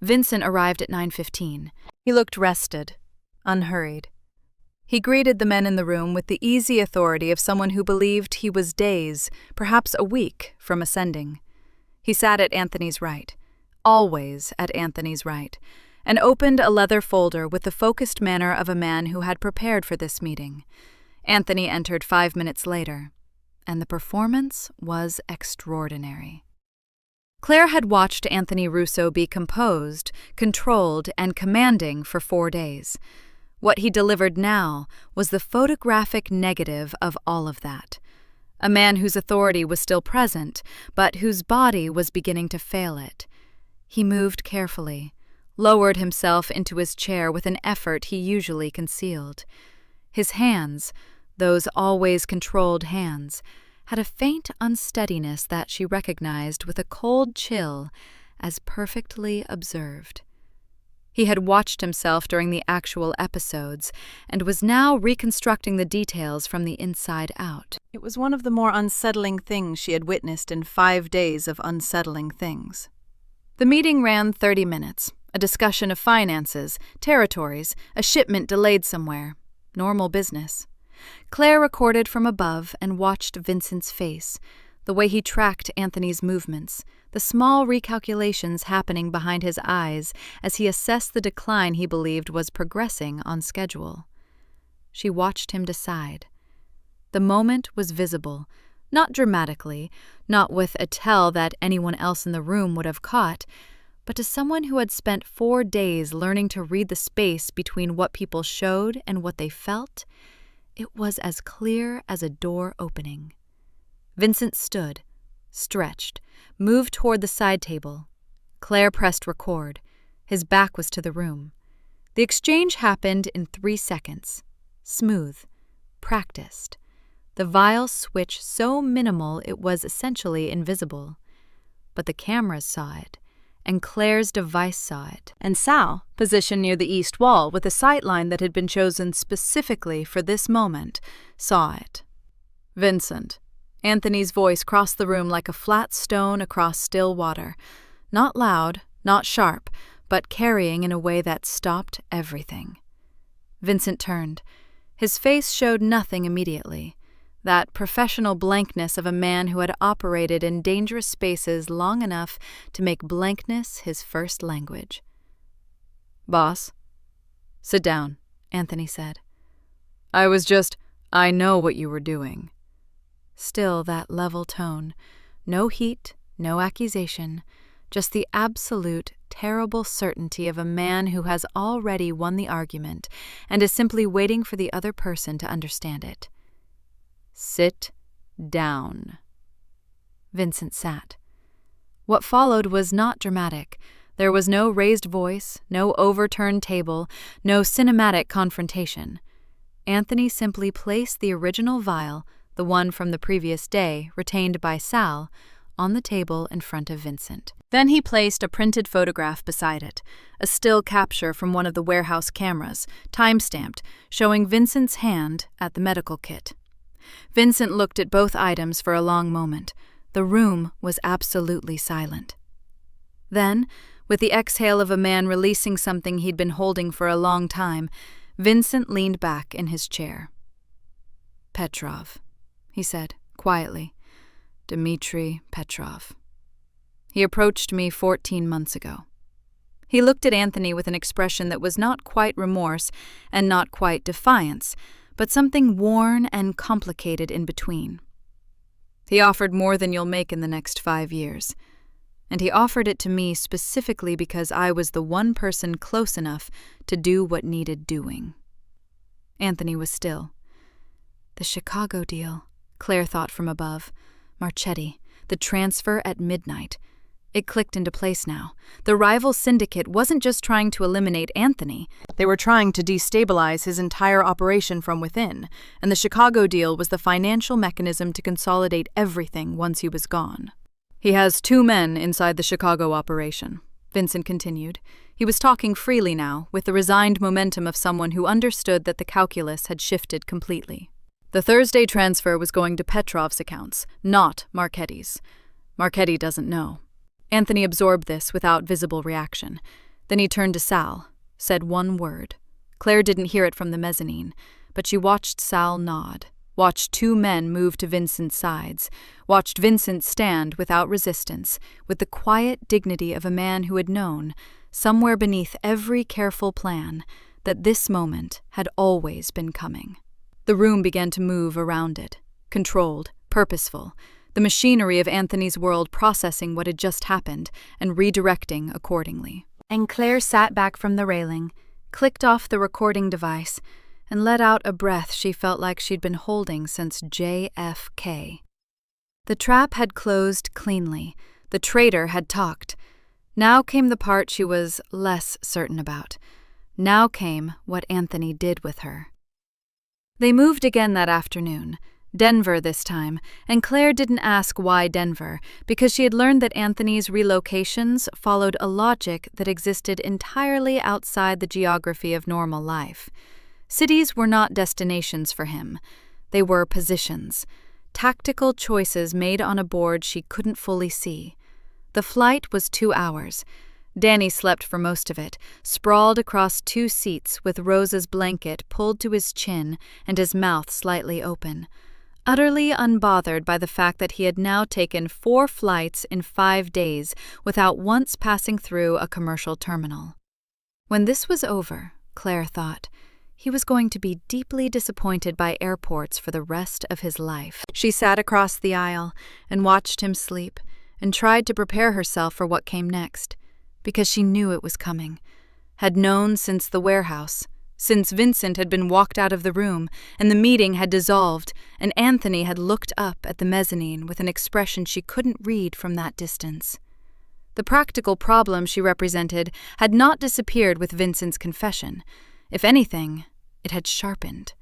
Vincent arrived at 9:15. He looked rested, unhurried. He greeted the men in the room with the easy authority of someone who believed he was days, perhaps a week, from ascending. He sat at Anthony's right, always at Anthony's right, and opened a leather folder with the focused manner of a man who had prepared for this meeting. Anthony entered 5 minutes later, and the performance was extraordinary. Claire had watched Anthony Russo be composed, controlled, and commanding for 4 days. What he delivered now was the photographic negative of all of that. A man whose authority was still present, but whose body was beginning to fail it. He moved carefully, lowered himself into his chair with an effort he usually concealed. His hands, those always controlled hands, had a faint unsteadiness that she recognized with a cold chill as perfectly observed. He had watched himself during the actual episodes and was now reconstructing the details from the inside out. It was one of the more unsettling things she had witnessed in 5 days of unsettling things. The meeting ran 30 minutes, a discussion of finances, territories, a shipment delayed somewhere. Normal business. Claire recorded from above and watched Vincent's face, the way he tracked Anthony's movements, the small recalculations happening behind his eyes as he assessed the decline he believed was progressing on schedule. She watched him decide. The moment was visible, not dramatically, not with a tell that anyone else in the room would have caught, but to someone who had spent 4 days learning to read the space between what people showed and what they felt, it was as clear as a door opening. Vincent stood, stretched, moved toward the side table. Claire pressed record. His back was to the room. The exchange happened in 3 seconds. Smooth, practiced. The vial switch so minimal it was essentially invisible. But the cameras saw it, and Claire's device saw it. And Sal, positioned near the east wall with a sightline that had been chosen specifically for this moment, saw it. Vincent. Anthony's voice crossed the room like a flat stone across still water. Not loud, not sharp, but carrying in a way that stopped everything. Vincent turned. His face showed nothing immediately. That professional blankness of a man who had operated in dangerous spaces long enough to make blankness his first language. "Boss?" "Sit down," Anthony said. I know what you were doing." Still that level tone. No heat, no accusation, just the absolute, terrible certainty of a man who has already won the argument and is simply waiting for the other person to understand it. "Sit down." Vincent sat. What followed was not dramatic. There was no raised voice, no overturned table, no cinematic confrontation. Anthony simply placed the original vial, the one from the previous day, retained by Sal, on the table in front of Vincent. Then he placed a printed photograph beside it, a still capture from one of the warehouse cameras, time-stamped, showing Vincent's hand at the medical kit. Vincent looked at both items for a long moment. The room was absolutely silent. Then, with the exhale of a man releasing something he'd been holding for a long time, Vincent leaned back in his chair. "Petrov," he said, quietly. "Dmitri Petrov. He approached me 14 months ago." He looked at Anthony with an expression that was not quite remorse and not quite defiance, but something worn and complicated in between. "He offered more than you'll make in the next 5 years. And he offered it to me specifically because I was the one person close enough to do what needed doing." Anthony was still. The Chicago deal, Claire thought from above. Marchetti, the transfer at midnight. It clicked into place now. The rival syndicate wasn't just trying to eliminate Anthony. They were trying to destabilize his entire operation from within, and the Chicago deal was the financial mechanism to consolidate everything once he was gone. "He has 2 men inside the Chicago operation," Vincent continued. He was talking freely now, with the resigned momentum of someone who understood that the calculus had shifted completely. "The Thursday transfer was going to Petrov's accounts, not Marchetti's. Marchetti doesn't know." Anthony absorbed this without visible reaction. Then he turned to Sal, said one word. Claire didn't hear it from the mezzanine, but she watched Sal nod, watched 2 men move to Vincent's sides, watched Vincent stand without resistance, with the quiet dignity of a man who had known, somewhere beneath every careful plan, that this moment had always been coming. The room began to move around it, controlled, purposeful, the machinery of Anthony's world processing what had just happened and redirecting accordingly. And Claire sat back from the railing, clicked off the recording device, and let out a breath she felt like she'd been holding since JFK. The trap had closed cleanly. The traitor had talked. Now came the part she was less certain about. Now came what Anthony did with her. They moved again that afternoon. Denver this time, and Claire didn't ask why Denver, because she had learned that Anthony's relocations followed a logic that existed entirely outside the geography of normal life. Cities were not destinations for him. They were positions, tactical choices made on a board she couldn't fully see. The flight was 2 hours. Danny slept for most of it, sprawled across 2 seats with Rosa's blanket pulled to his chin and his mouth slightly open, utterly unbothered by the fact that he had now taken 4 flights in 5 days without once passing through a commercial terminal. When this was over, Claire thought, he was going to be deeply disappointed by airports for the rest of his life. She sat across the aisle and watched him sleep and tried to prepare herself for what came next, because she knew it was coming, had known since the warehouse, since Vincent had been walked out of the room and the meeting had dissolved and Anthony had looked up at the mezzanine with an expression she couldn't read from that distance. The practical problem she represented had not disappeared with Vincent's confession. If anything, it had sharpened.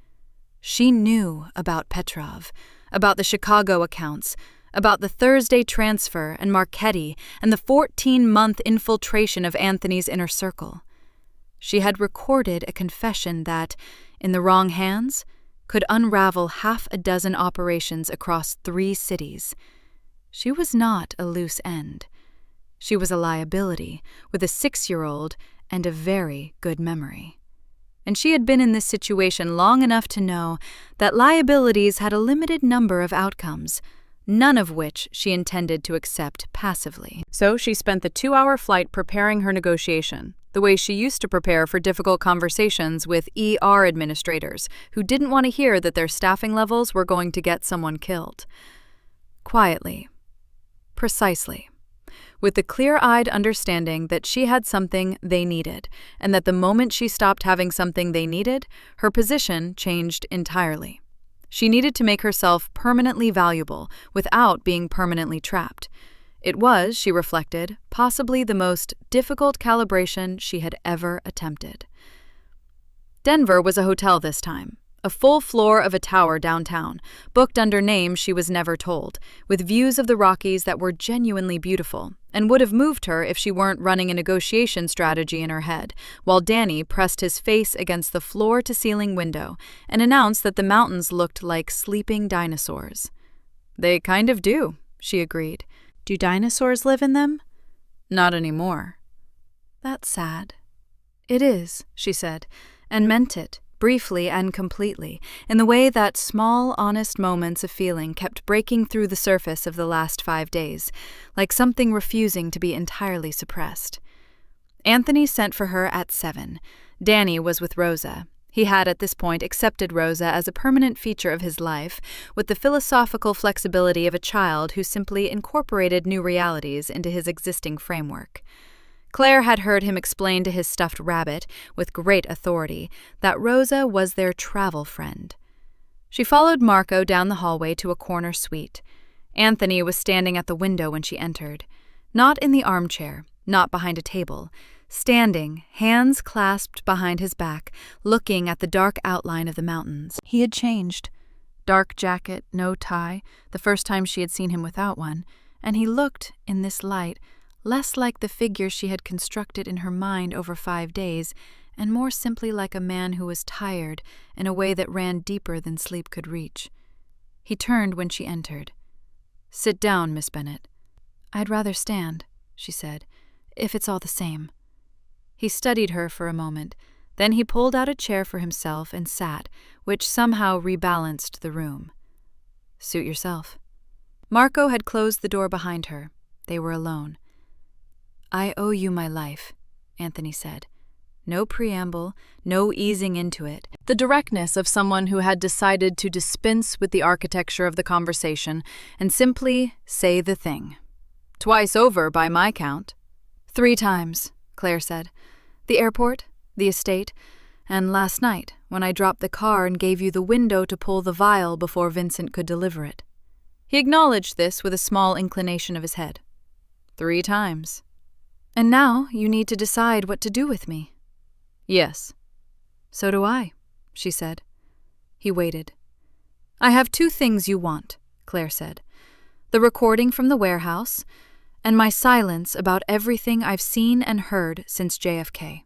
She knew about Petrov, about the Chicago accounts, about the Thursday transfer and Marchetti and the 14-month infiltration of Anthony's inner circle. She had recorded a confession that, in the wrong hands, could unravel 6 operations across 3 cities. She was not a loose end. She was a liability with a 6-year-old and a very good memory. And she had been in this situation long enough to know that liabilities had a limited number of outcomes, none of which she intended to accept passively. So she spent the 2-hour flight preparing her negotiation, the way she used to prepare for difficult conversations with ER administrators who didn't want to hear that their staffing levels were going to get someone killed. Quietly. Precisely. With the clear-eyed understanding that she had something they needed, and that the moment she stopped having something they needed, her position changed entirely. She needed to make herself permanently valuable without being permanently trapped. It was, she reflected, possibly the most difficult calibration she had ever attempted. Denver was a hotel this time, a full floor of a tower downtown, booked under names she was never told, with views of the Rockies that were genuinely beautiful, and would have moved her if she weren't running a negotiation strategy in her head, while Danny pressed his face against the floor-to-ceiling window and announced that the mountains looked like sleeping dinosaurs. "They kind of do," she agreed. "Do dinosaurs live in them?" "Not anymore." "That's sad." "It is," she said, and meant it, briefly and completely, in the way that small, honest moments of feeling kept breaking through the surface of the last 5 days, like something refusing to be entirely suppressed. Anthony sent for her at 7. Danny was with Rosa. He had at this point accepted Rosa as a permanent feature of his life, with the philosophical flexibility of a child who simply incorporated new realities into his existing framework. Claire had heard him explain to his stuffed rabbit, with great authority, that Rosa was their travel friend. She followed Marco down the hallway to a corner suite. Anthony was standing at the window when she entered, not in the armchair, not behind a table, standing, hands clasped behind his back, looking at the dark outline of the mountains. He had changed. Dark jacket, no tie, the first time she had seen him without one, and he looked, in this light, less like the figure she had constructed in her mind over 5 days, and more simply like a man who was tired in a way that ran deeper than sleep could reach. He turned when she entered. "Sit down, Miss Bennet." "I'd rather stand," she said, "if it's all the same." He studied her for a moment, then he pulled out a chair for himself and sat, which somehow rebalanced the room. "Suit yourself." Marco had closed the door behind her. They were alone. "I owe you my life," Anthony said. No preamble, no easing into it. The directness of someone who had decided to dispense with the architecture of the conversation and simply say the thing. "Twice over, by my count." "3 times, Claire said. "The airport, the estate, and last night when I dropped the car and gave you the window to pull the vial before Vincent could deliver it." He acknowledged this with a small inclination of his head. 3 times. "And now you need to decide what to do with me." "Yes." "So do I," she said. He waited. I have 2 things you want, Claire said. The recording from the warehouse, and my silence about everything I've seen and heard since JFK.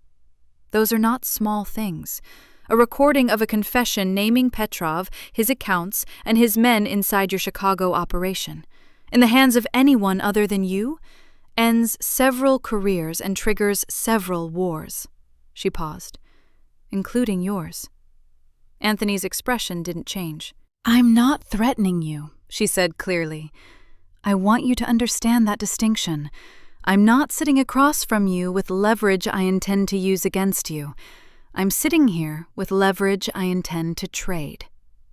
Those are not small things. A recording of a confession naming Petrov, his accounts, and his men inside your Chicago operation, in the hands of anyone other than you, ends several careers and triggers several wars. She paused. Including yours. Anthony's expression didn't change. I'm not threatening you, she said clearly. I want you to understand that distinction. I'm not sitting across from you with leverage I intend to use against you. I'm sitting here with leverage I intend to trade,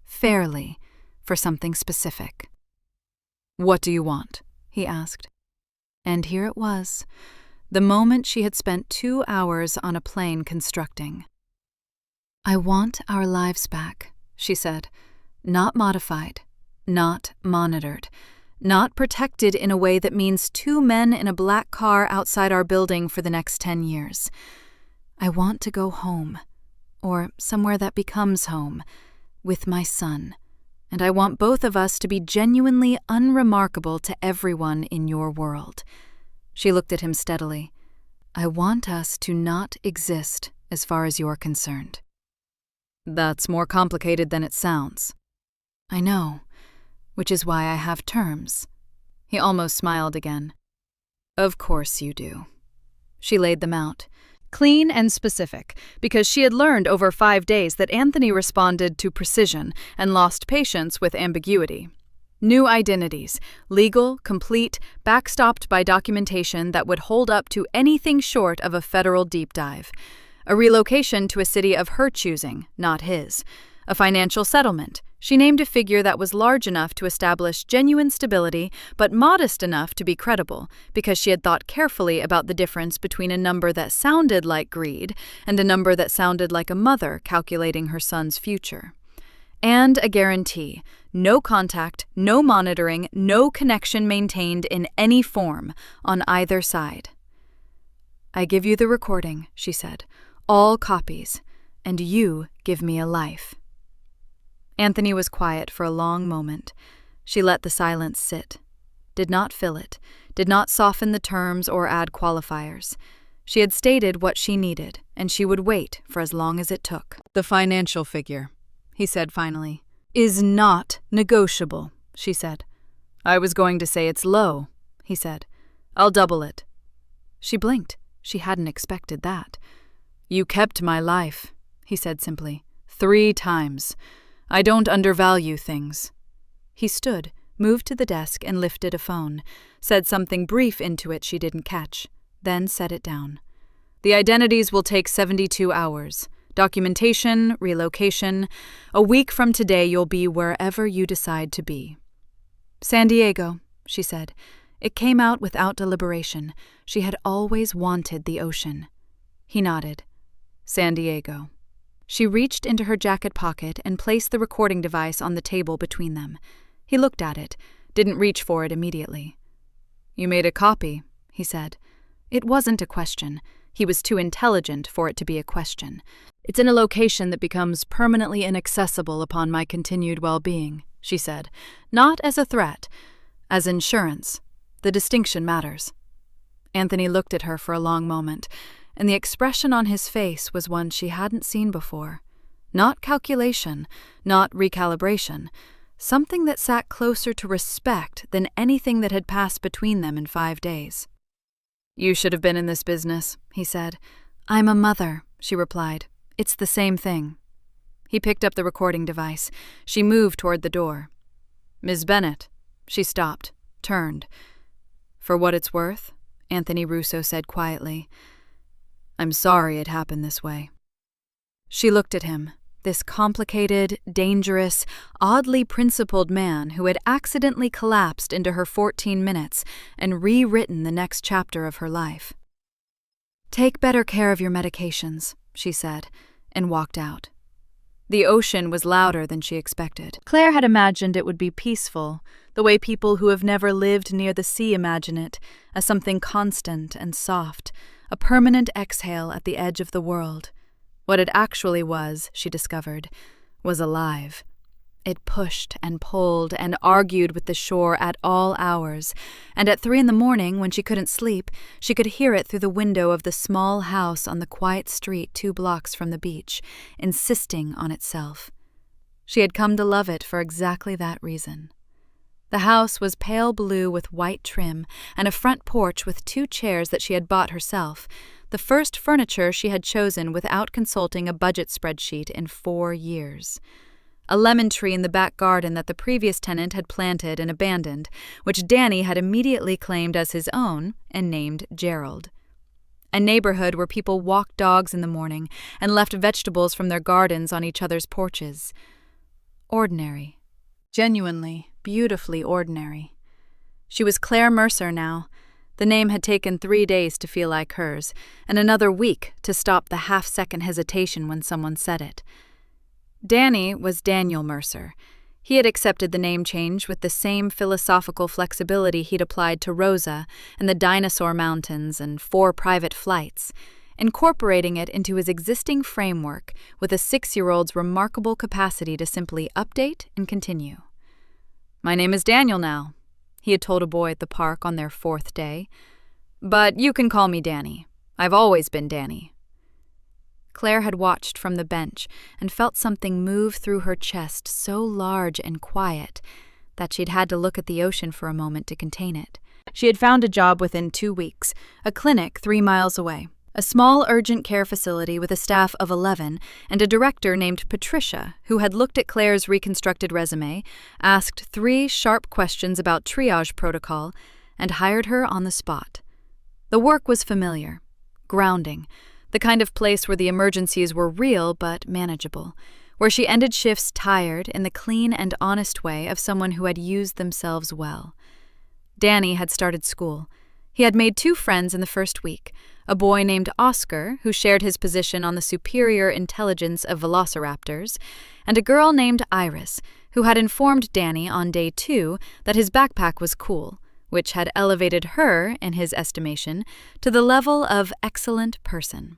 fairly, for something specific. What do you want? He asked. And here it was, the moment she had spent 2 hours on a plane constructing. I want our lives back, she said. Not modified, not monitored, not protected in a way that means 2 men in a black car outside our building for the next 10 years. I want to go home, or somewhere that becomes home, with my son, and I want both of us to be genuinely unremarkable to everyone in your world. She looked at him steadily. I want us to not exist as far as you're concerned. That's more complicated than it sounds. I know, which is why I have terms. He almost smiled again. Of course you do. She laid them out, clean and specific, because she had learned over 5 days that Anthony responded to precision and lost patience with ambiguity. New identities, legal, complete, backstopped by documentation that would hold up to anything short of a federal deep dive. A relocation to a city of her choosing, not his. A financial settlement. She named a figure that was large enough to establish genuine stability, but modest enough to be credible, because she had thought carefully about the difference between a number that sounded like greed and a number that sounded like a mother calculating her son's future. And a guarantee. No contact, no monitoring, no connection maintained in any form on either side. I give you the recording, she said. All copies, and you give me a life. Anthony was quiet for a long moment. She let the silence sit, did not fill it, did not soften the terms or add qualifiers. She had stated what she needed, and she would wait for as long as it took. The financial figure, he said finally, is not negotiable, she said. I was going to say it's low, he said. I'll double it. She blinked. She hadn't expected that. You kept my life, he said simply. 3 times. I don't undervalue things. He stood, moved to the desk and lifted a phone, said something brief into it she didn't catch, then set it down. The identities will take 72 hours. Documentation, relocation. A week from today you'll be wherever you decide to be. San Diego, she said. It came out without deliberation. She had always wanted the ocean. He nodded. San Diego. She reached into her jacket pocket and placed the recording device on the table between them. He looked at it, didn't reach for it immediately. You made a copy, he said. It wasn't a question. He was too intelligent for it to be a question. It's in a location that becomes permanently inaccessible upon my continued well-being, she said. Not as a threat, as insurance. The distinction matters. Anthony looked at her for a long moment, and the expression on his face was one she hadn't seen before. Not calculation, not recalibration, something that sat closer to respect than anything that had passed between them in 5 days. You should have been in this business, he said. I'm a mother, she replied. It's the same thing. He picked up the recording device. She moved toward the door. Ms. Bennett. She stopped, turned. For what it's worth, Anthony Russo said quietly, I'm sorry it happened this way. She looked at him, this complicated, dangerous, oddly principled man who had accidentally collapsed into her 14 minutes and rewritten the next chapter of her life. Take better care of your medications, she said, and walked out. The ocean was louder than she expected. Claire had imagined it would be peaceful, the way people who have never lived near the sea imagine it, as something constant and soft, a permanent exhale at the edge of the world. What it actually was, she discovered, was alive. It pushed and pulled and argued with the shore at all hours, and at 3 a.m, when she couldn't sleep, she could hear it through the window of the small house on the quiet street 2 blocks from the beach, insisting on itself. She had come to love it for exactly that reason. The house was pale blue with white trim and a front porch with 2 chairs that she had bought herself, the first furniture she had chosen without consulting a budget spreadsheet in 4 years. A lemon tree in the back garden that the previous tenant had planted and abandoned, which Danny had immediately claimed as his own and named Gerald. A neighborhood where people walked dogs in the morning and left vegetables from their gardens on each other's porches. Ordinary. Genuinely, beautifully ordinary. She was Claire Mercer now. The name had taken 3 days to feel like hers, and another week to stop the half-second hesitation when someone said it. Danny was Daniel Mercer. He had accepted the name change with the same philosophical flexibility he'd applied to Rosa and the Dinosaur Mountains and 4 private flights, incorporating it into his existing framework with a 6-year-old's remarkable capacity to simply update and continue. "My name is Daniel now," he had told a boy at the park on their 4th day. "But you can call me Danny. I've always been Danny." Claire had watched from the bench and felt something move through her chest so large and quiet that she'd had to look at the ocean for a moment to contain it. She had found a job within 2 weeks, a clinic 3 miles away, a small urgent care facility with a staff of 11 and a director named Patricia who had looked at Claire's reconstructed resume, asked 3 sharp questions about triage protocol, and hired her on the spot. The work was familiar, grounding, the kind of place where the emergencies were real but manageable, where she ended shifts tired in the clean and honest way of someone who had used themselves well. Danny had started school. He had made 2 friends in the first week, a boy named Oscar, who shared his position on the superior intelligence of velociraptors, and a girl named Iris, who had informed Danny on day 2 that his backpack was cool, which had elevated her, in his estimation, to the level of excellent person.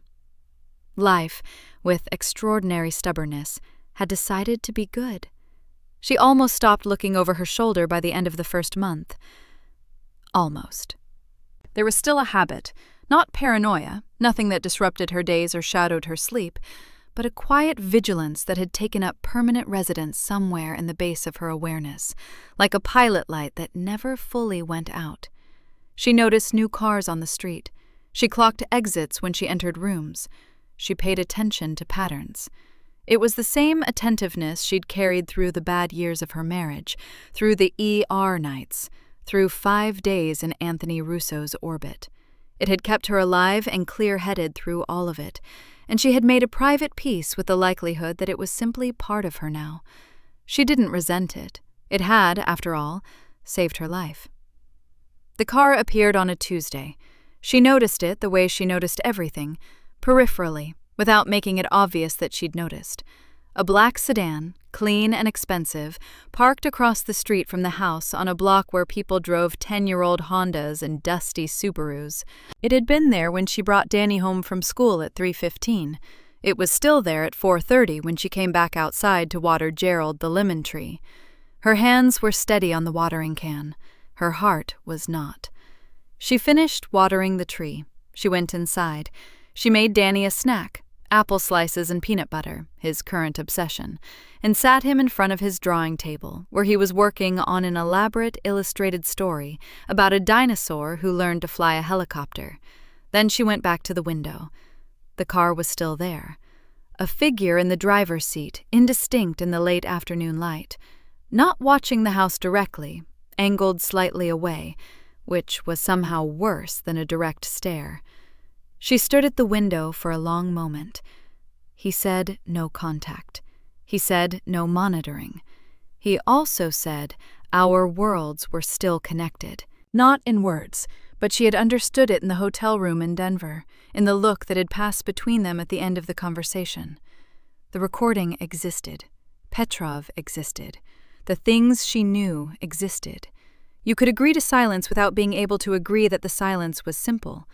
Life, with extraordinary stubbornness, had decided to be good. She almost stopped looking over her shoulder by the end of the first month. Almost. There was still a habit, not paranoia, nothing that disrupted her days or shadowed her sleep, but a quiet vigilance that had taken up permanent residence somewhere in the base of her awareness, like a pilot light that never fully went out. She noticed new cars on the street. She clocked exits when she entered rooms. She paid attention to patterns. It was the same attentiveness she'd carried through the bad years of her marriage, through the ER nights, through 5 days in Anthony Russo's orbit. It had kept her alive and clear-headed through all of it, and she had made a private peace with the likelihood that it was simply part of her now. She didn't resent it. It had, after all, saved her life. The car appeared on a Tuesday. She noticed it the way she noticed everything, peripherally, without making it obvious that she'd noticed. A black sedan, clean and expensive, parked across the street from the house on a block where people drove 10-year-old Hondas and dusty Subarus. It had been there when she brought Danny home from school at 3:15. It was still there at 4:30 when she came back outside to water Gerald the lemon tree. Her hands were steady on the watering can. Her heart was not. She finished watering the tree. She went inside. She made Danny a snack, apple slices and peanut butter, his current obsession, and sat him in front of his drawing table, where he was working on an elaborate illustrated story about a dinosaur who learned to fly a helicopter. Then she went back to the window. The car was still there. A figure in the driver's seat, indistinct in the late afternoon light, not watching the house directly, angled slightly away, which was somehow worse than a direct stare. She stood at the window for a long moment. He said no contact. He said no monitoring. He also said our worlds were still connected. Not in words, but she had understood it in the hotel room in Denver, in the look that had passed between them at the end of the conversation. The recording existed. Petrov existed. The things she knew existed. You could agree to silence without being able to agree that the silence was simple.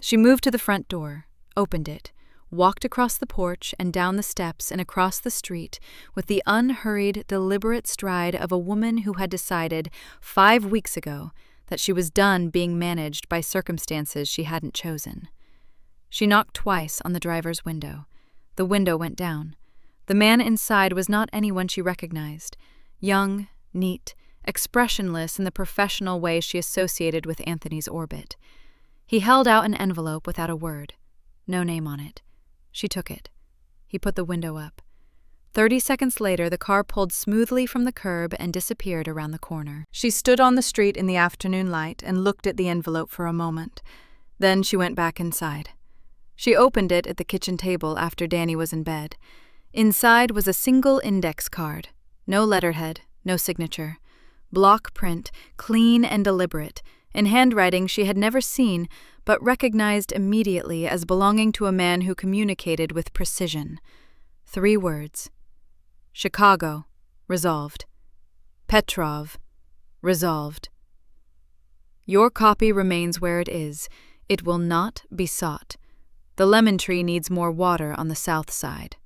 She moved to the front door, opened it, walked across the porch and down the steps and across the street with the unhurried, deliberate stride of a woman who had decided 5 weeks ago that she was done being managed by circumstances she hadn't chosen. She knocked twice on the driver's window. The window went down. The man inside was not anyone she recognized. Young, neat, expressionless in the professional way she associated with Anthony's orbit. He held out an envelope without a word. No name on it. She took it. He put the window up. 30 seconds later, the car pulled smoothly from the curb and disappeared around the corner. She stood on the street in the afternoon light and looked at the envelope for a moment. Then she went back inside. She opened it at the kitchen table after Danny was in bed. Inside was a single index card. No letterhead, no signature. Block print, clean and deliberate, in handwriting she had never seen, but recognized immediately as belonging to a man who communicated with precision. 3 words. Chicago, resolved. Petrov, resolved. Your copy remains where it is. It will not be sought. The lemon tree needs more water on the south side.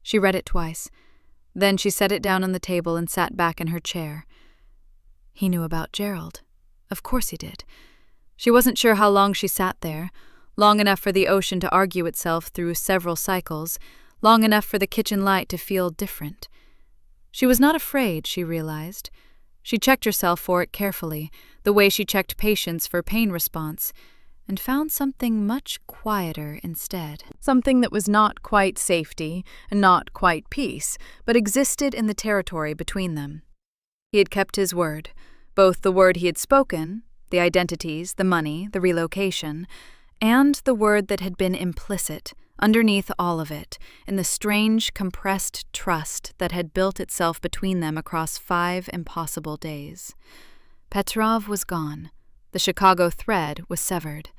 She read it twice. Then she set it down on the table and sat back in her chair. He knew about Gerald. Of course he did. She wasn't sure how long she sat there, long enough for the ocean to argue itself through several cycles, long enough for the kitchen light to feel different. She was not afraid, she realized. She checked herself for it carefully, the way she checked patience for pain response, and found something much quieter instead. Something that was not quite safety and not quite peace, but existed in the territory between them. He had kept his word, both the word he had spoken, the identities, the money, the relocation, and the word that had been implicit, underneath all of it, in the strange, compressed trust that had built itself between them across 5 impossible days. Petrov was gone. The Chicago thread was severed.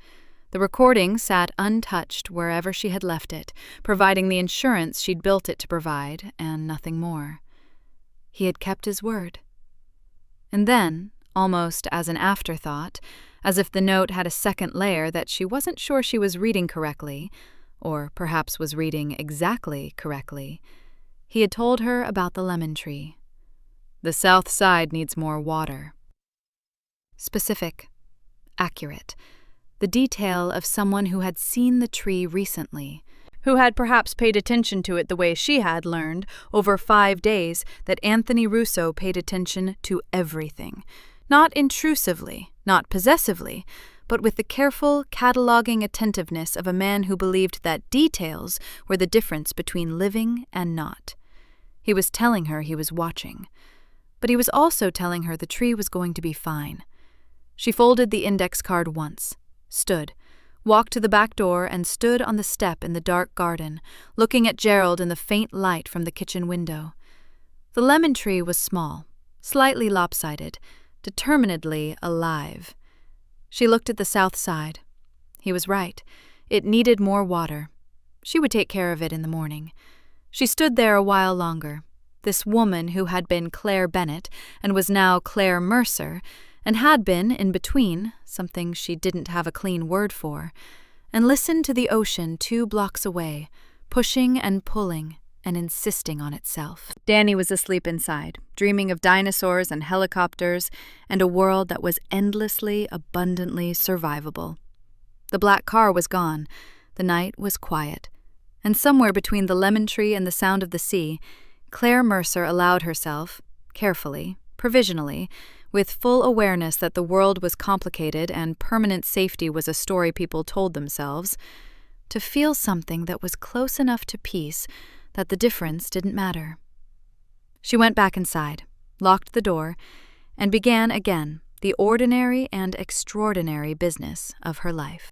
The recording sat untouched wherever she had left it, providing the insurance she'd built it to provide, and nothing more. He had kept his word. And then, almost as an afterthought, as if the note had a second layer that she wasn't sure she was reading correctly, or perhaps was reading exactly correctly, he had told her about the lemon tree. The south side needs more water. Specific. Accurate. The detail of someone who had seen the tree recently, who had perhaps paid attention to it the way she had learned over 5 days that Anthony Russo paid attention to everything, not intrusively, not possessively, but with the careful, cataloging attentiveness of a man who believed that details were the difference between living and not. He was telling her he was watching, but he was also telling her the tree was going to be fine. She folded the index card once, stood, walked to the back door and stood on the step in the dark garden, looking at Gerald in the faint light from the kitchen window. The lemon tree was small, slightly lopsided, determinedly alive. She looked at the south side. He was right. It needed more water. She would take care of it in the morning. She stood there a while longer. This woman who had been Claire Bennett and was now Claire Mercer, and had been, in between, something she didn't have a clean word for, and listened to the ocean 2 blocks away, pushing and pulling and insisting on itself. Danny was asleep inside, dreaming of dinosaurs and helicopters and a world that was endlessly, abundantly survivable. The black car was gone. The night was quiet. And somewhere between the lemon tree and the sound of the sea, Claire Mercer allowed herself, carefully, provisionally, with full awareness that the world was complicated and permanent safety was a story people told themselves, to feel something that was close enough to peace that the difference didn't matter. She went back inside, locked the door, and began again the ordinary and extraordinary business of her life.